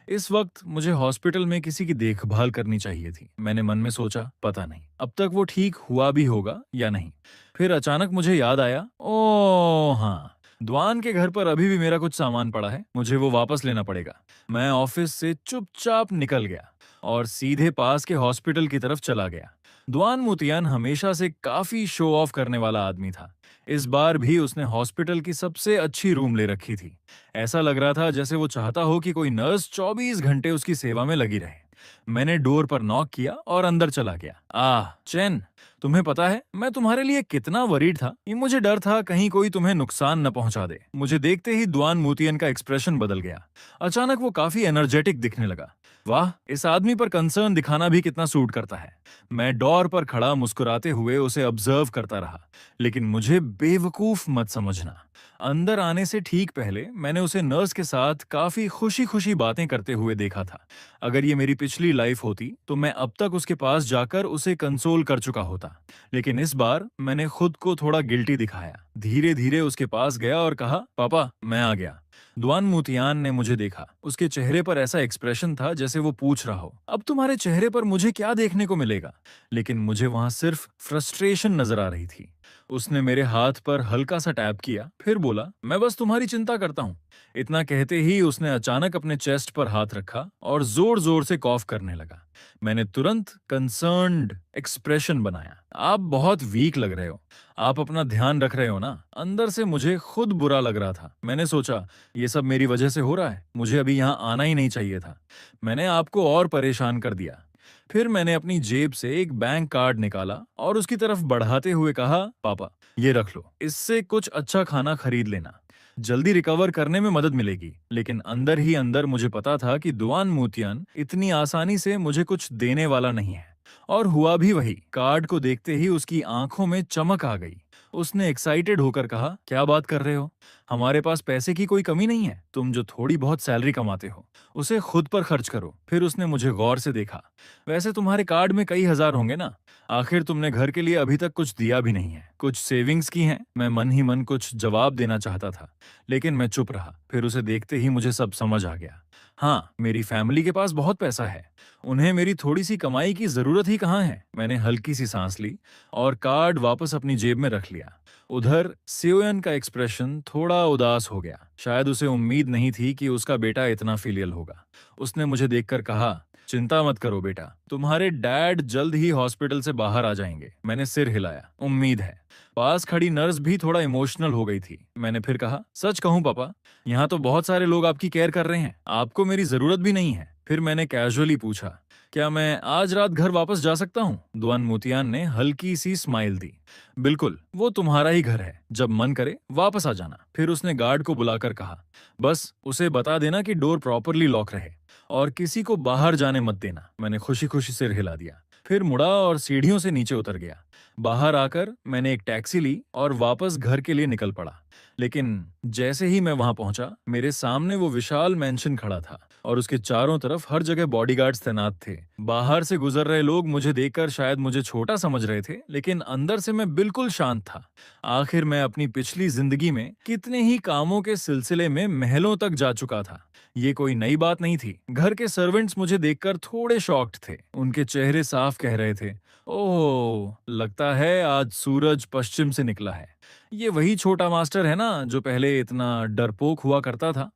इस वक्त मुझे हॉस्पिटल में किसी की देखभाल करनी चाहिए थी। मैंने मन में सोचा, पता नहीं अब तक वो ठीक हुआ भी होगा या नहीं। फिर अचानक मुझे याद आया, ओ हाँ, द्वान के घर पर अभी भी मेरा कुछ सामान पड़ा है, मुझे वो वापस लेना पड़ेगा। मैं ऑफिस से चुपचाप निकल गया और सीधे पास के हॉस्पिटल की तरफ चला गया। द्वान मुतियान हमेशा से काफी शो ऑफ करने वाला आदमी था। इस बार भी उसने हॉस्पिटल की सबसे अच्छी रूम ले रखी थी। ऐसा लग रहा था जैसे वो चाहता हो कि कोई नर्स 24 घंटे उसकी सेवा में लगी रहे। मैंने डोर पर नॉक किया और अंदर चला गया। चेन, तुम्हें पता है मैं तुम्हारे लिए कितना वरीड था। ये मुझे डर था कहीं कोई तुम्हें नुकसान न पहुंचा दे। मुझे देखते ही द्वान मुतियन का एक्सप्रेशन बदल गया। अचानक वो काफी एनर्जेटिक दिखने लगा। वाह, इस आदमी पर कंसर्न दिखाना भी कितना सूट करता है। मैं डोर पर खड़ा मुस्कुराते हुए उसे ऑब्जर्व करता रहा, लेकिन मुझे बेवकूफ मत समझना। अंदर आने से ठीक पहले मैंने उसे नर्स के साथ काफी खुशी खुशी बातें करते हुए देखा था। अगर ये मेरी पिछली लाइफ होती तो मैं अब तक उसके पास जाकर उसे कंसोल कर चुका होता, लेकिन इस बार मैंने खुद को थोड़ा गिल्टी दिखाया। धीरे धीरे उसके पास गया और कहा, पापा मैं आ गया। द्वान मुतियान ने मुझे देखा। उसके चेहरे पर ऐसा एक्सप्रेशन था जैसे वो पूछ रहा हो, अब तुम्हारे चेहरे पर मुझे क्या देखने को मिलेगा? लेकिन मुझे वहां सिर्फ फ्रस्ट्रेशन नजर आ रही थी। उसने मेरे हाथ पर हल्का सा टैप किया, फिर बोला, मैं बस तुम्हारी चिंता करता हूँ। इतना कहते ही उसने अचानक अपने चेस्ट पर हाथ रखा और जोर जोर से कॉफ करने लगा। मैंने तुरंत कंसर्न्ड एक्सप्रेशन बनाया। आप बहुत वीक लग रहे हो, आप अपना ध्यान रख रहे हो ना? अंदर से मुझे खुद बुरा लग रहा था। मैंने सोचा, ये सब मेरी वजह से हो रहा है, मुझे अभी यहाँ आना ही नहीं चाहिए था। मैंने आपको और परेशान कर दिया। फिर मैंने अपनी जेब से एक बैंक कार्ड निकाला और उसकी तरफ बढ़ाते हुए कहा, पापा ये रख लो, इससे कुछ अच्छा खाना खरीद लेना, जल्दी रिकवर करने में मदद मिलेगी। लेकिन अंदर ही अंदर मुझे पता था कि दुआन मुतियन इतनी आसानी से मुझे कुछ देने वाला नहीं है। और हुआ भी वही। कार्ड को देखते ही उसकी आंखों में चमक आ गई। उसने एक्साइटेड होकर कहा, क्या बात कर रहे हो? हमारे पास पैसे की कोई कमी नहीं है। तुम जो थोड़ी बहुत सैलरी कमाते हो उसे खुद पर खर्च करो। फिर उसने मुझे गौर से देखा। वैसे तुम्हारे कार्ड में कई हजार होंगे ना? आखिर तुमने घर के लिए अभी तक कुछ दिया भी नहीं है। कुछ सेविंग्स की हैं? मैं मन ही मन कुछ जवाब देना चाहता था, लेकिन मैं चुप रहा। फिर उसे देखते ही मुझे सब समझ आ गया। हाँ, मेरी फैमिली के पास बहुत पैसा है, उन्हें मेरी थोड़ी सी कमाई की जरूरत ही कहाँ है। मैंने हल्की सी सांस ली और कार्ड वापस अपनी जेब में रख लिया। उधर सियोयन का एक्सप्रेशन थोड़ा उदास हो गया। शायद उसे उम्मीद नहीं थी कि उसका बेटा इतना फिलियल होगा। उसने मुझे देखकर कहा, चिंता मत करो बेटा, तुम्हारे डैड जल्द ही हॉस्पिटल से बाहर आ जाएंगे। मैंने सिर हिलाया, उम्मीद है। पास खड़ी नर्स भी थोड़ा इमोशनल हो गई थी। मैंने फिर कहा, सच कहूं पापा, यहाँ तो बहुत सारे लोग आपकी केयर कर रहे हैं, आपको मेरी जरूरत भी नहीं है। फिर मैंने कैजुअली पूछा, क्या मैं आज रात घर वापस जा सकता हूँ? दुआन मोतियान ने हल्की सी स्माइल दी। बिल्कुल, वो तुम्हारा ही घर है। जब मन करे वापस आ जाना। फिर उसने गार्ड को बुलाकर कहा, बस उसे बता देना कि डोर प्रॉपरली लॉक रहे और किसी को बाहर जाने मत देना। मैंने खुशी खुशी सिर हिला दिया। फिर मुड़ा और सीढ़ियों से नीचे उतर गया। बाहर आकर मैंने एक टैक्सी ली और वापस घर के लिए निकल पड़ा। लेकिन जैसे ही मैं वहां पहुंचा, मेरे सामने वो विशाल मैंशन खड़ा था और उसके चारों तरफ हर जगह बॉडीगार्ड्स तैनात थे। बाहर से गुजर रहे लोग मुझे देखकर शायद मुझे छोटा समझ रहे थे, लेकिन अंदर से मैं बिल्कुल शांत था। आखिर मैं अपनी पिछली जिंदगी में कितने ही कामों के सिलसिले में महलों तक जा चुका था। ये कोई नई बात नहीं थी। घर के सर्वेंट्स मुझे देखकर थोड़े शॉक्ड थे। उनके चेहरे साफ कह रहे थे, ओह, लगता है आज सूरज पश्चिम से निकला है। ये वही छोटा मास्टर है ना जो पहले इतना डरपोक हुआ करता था।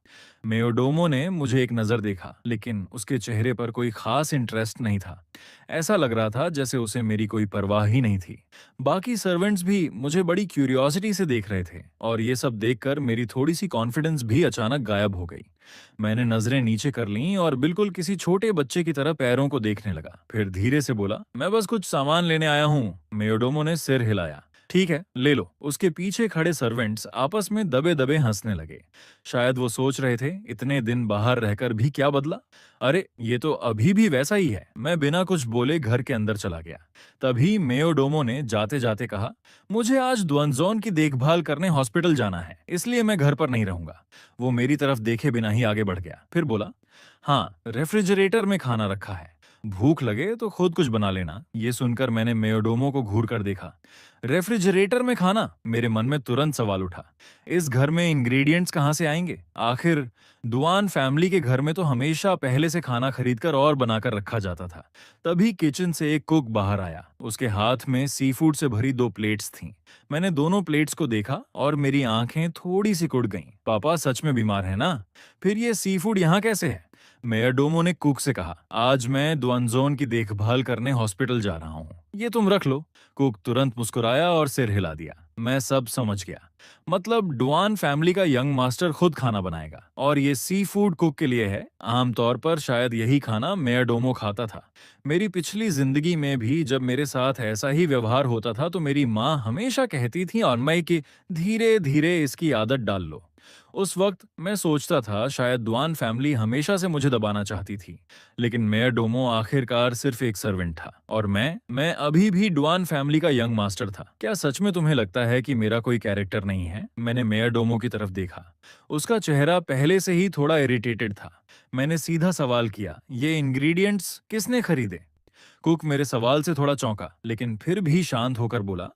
मेयोडोमो ने मुझे एक नजर देखा, लेकिन उसके चेहरे पर कोई खास इंटरेस्ट नहीं था। ऐसा लग रहा था जैसे उसे मेरी कोई परवाह ही नहीं थी। बाकी सर्वेंट्स भी मुझे बड़ी क्यूरियोसिटी से देख रहे थे और ये सब देखकर मेरी थोड़ी सी कॉन्फिडेंस भी अचानक गायब हो गई। मैंने नजरें नीचे कर लीं और बिल्कुल किसी छोटे बच्चे की तरह पैरों को देखने लगा। फिर धीरे से बोला, मैं बस कुछ सामान लेने आया हूँ। मेयोडोमो ने सिर हिलाया। ठीक है, ले लो। उसके पीछे खड़े सर्वेंट्स आपस में दबे दबे हंसने लगे। शायद वो सोच रहे थे, इतने दिन बाहर रहकर भी क्या बदला। अरे, ये तो अभी भी वैसा ही है। मैं बिना कुछ बोले घर के अंदर चला गया। तभी मेयोडोमो ने जाते जाते कहा, मुझे आज द्वंजोन की देखभाल करने हॉस्पिटल जाना है, इसलिए मैं घर पर नहीं रहूंगा। वो मेरी तरफ देखे बिना ही आगे बढ़ गया। फिर बोला, हाँ, रेफ्रिजरेटर में खाना रखा है, भूख लगे तो खुद कुछ बना लेना। ये सुनकर मैंने मेयोडोमो को घूर कर देखा। रेफ्रिजरेटर में खाना? मेरे मन में तुरंत सवाल उठा। इस घर में इंग्रेडिएंट्स कहाँ से आएंगे? आखिर दुआन फैमिली के घर में तो हमेशा पहले से खाना खरीदकर और बनाकर रखा जाता था। तभी किचन से एक कुक बाहर आया। उसके हाथ में सी फूड से भरी 2 प्लेट्स थीं। मैंने दोनों प्लेट्स को देखा और मेरी आंखें थोड़ी सी कुड़ गईं। पापा सच में बीमार है ना? फिर ये सी फूड यहाँ कैसे है? मेयरडोमो ने कुक से कहा, आज मैं द्वंजोन की देखभाल करने हॉस्पिटल जा रहा हूँ, ये तुम रख लो। कुक तुरंत मुस्कुराया और सिर हिला दिया। मैं सब समझ गया। मतलब डुआन फैमिली का यंग मास्टर खुद खाना बनाएगा और ये सी फूड कुक के लिए है। आमतौर पर शायद यही खाना मेयरडोमो खाता था। मेरी पिछली जिंदगी में भी जब मेरे साथ ऐसा ही व्यवहार होता था तो मेरी माँ हमेशा कहती थी और मैं कि धीरे धीरे इसकी आदत डाल लो। उस वक्त मैं सोचता था शायद दुआन फैमिली हमेशा से मुझे दबाना चाहती थी, लेकिन मेयर डोमो आखिरकार सिर्फ एक सर्वेंट था और मैं अभी भी डुआन फैमिली का यंग मास्टर था। क्या सच में तुम्हें लगता है कि मेरा कोई कैरेक्टर नहीं है? मैंने मेयर डोमो की तरफ देखा। उसका चेहरा पहले से ही थोड़ा इरिटेटेड था। मैंने सीधा सवाल किया, ये इंग्रेडिएंट्स किसने खरीदे? कुक मेरे सवाल से थोड़ा चौंका, लेकिन फिर भी शांत होकर बोला,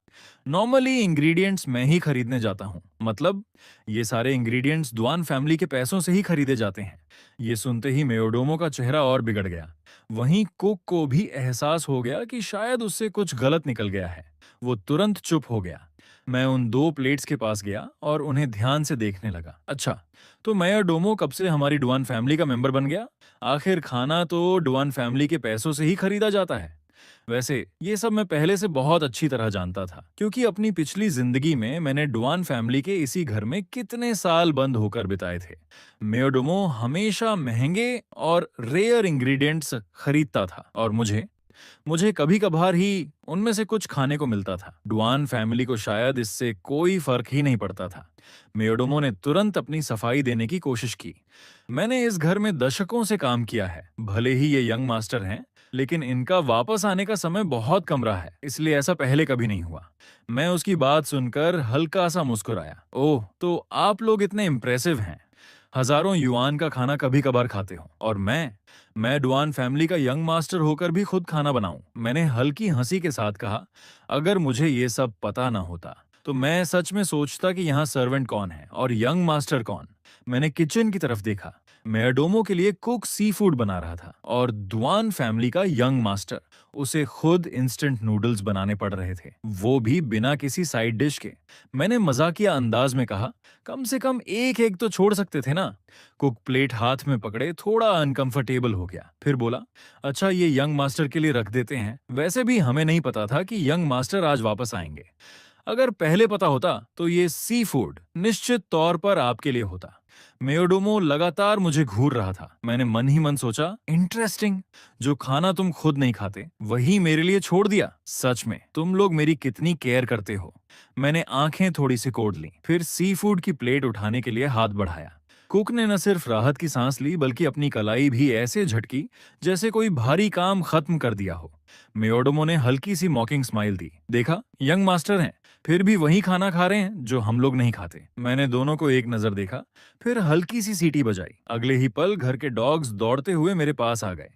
नॉर्मली इंग्रेडिएंट्स मैं ही खरीदने जाता हूँ। मतलब ये सारे इंग्रेडिएंट्स दुआन फैमिली के पैसों से ही खरीदे जाते हैं। ये सुनते ही मेयोडोमो का चेहरा और बिगड़ गया। वहीं कुक को भी एहसास हो गया कि शायद उससे कुछ गलत निकल गया है। वो तुरंत चुप हो गया। मैं उन 2 प्लेट्स के पास गया और उन्हें ध्यान से देखने लगा। अच्छा, तो मेयोडोमो कब से हमारी डुआन फैमिली का मेंबर बन गया? आखिर खाना तो डुआन फैमिली के पैसों से ही खरीदा जाता है। वैसे ये सब मैं पहले से बहुत अच्छी तरह जानता था, क्योंकि अपनी पिछली जिंदगी में मैंने डुआन फैमिली के इसी घर में कितने साल बंद होकर बिताए थे। मेयोडोमो हमेशा महंगे और रेयर इंग्रेडिएंट्स खरीदता था और मुझे मुझे कभी कभार ही उनमें से कुछ खाने को मिलता था। डुआन फैमिली को शायद इससे कोई फर्क ही नहीं पड़ता था। मेयोडोमो ने तुरंत अपनी सफाई देने की कोशिश की। मैंने इस घर में दशकों से काम किया है। भले ही ये यंग मास्टर हैं, लेकिन इनका वापस आने का समय बहुत कम रहा है, इसलिए ऐसा पहले कभी नहीं हुआ। मैं उसकी बात सुनकर हल्का सा मुस्कुराया। ओह, तो आप लोग इतने इम्प्रेसिव हैं। हजारों युआन का खाना कभी कभार खाते हो और मैं डुआन फैमिली का यंग मास्टर होकर भी खुद खाना बनाऊं। मैंने हल्की हंसी के साथ कहा, अगर मुझे ये सब पता ना होता तो मैं सच में सोचता कि यहाँ सर्वेंट कौन है और यंग मास्टर कौन। मैंने किचन की तरफ देखा। मेयरडोमो के लिए कुक सी फूड बना रहा था और दुआन फैमिली का यंग मास्टर उसे खुद इंस्टेंट नूडल्स बनाने पड़ रहे थे, वो भी बिना किसी साइड डिश के। मैंने मजाकिया अंदाज में कहा, कम से कम एक एक तो छोड़ सकते थे ना। कुक प्लेट हाथ में पकड़े थोड़ा अनकंफर्टेबल हो गया। फिर बोला, अच्छा, ये यंग मास्टर के लिए रख देते हैं। वैसे भी हमें नहीं पता था कि यंग मास्टर आज वापस आएंगे। अगर पहले पता होता तो ये सी फूड निश्चित तौर पर आपके लिए होता। मेयोडोमो लगातार मुझे घूर रहा था। मैंने मन ही मन सोचा, इंटरेस्टिंग, जो खाना तुम खुद नहीं खाते वही मेरे लिए छोड़ दिया। सच में तुम लोग मेरी कितनी केयर करते हो। मैंने आंखें थोड़ी सी कोड़ ली, फिर सी फूड की प्लेट उठाने के लिए हाथ बढ़ाया। कुक ने न सिर्फ राहत की सांस ली बल्कि अपनी कलाई भी ऐसे झटकी जैसे कोई भारी काम खत्म कर दिया हो। मेयोडोमो ने हल्की सी मॉकिंग स्माइल दी। देखा, यंग मास्टर हैं, फिर भी वही खाना खा रहे हैं जो हम लोग नहीं खाते। मैंने दोनों को एक नजर देखा, फिर हल्की सी सीटी बजाई। अगले ही पल घर के डॉग्स दौड़ते हुए मेरे पास आ गए।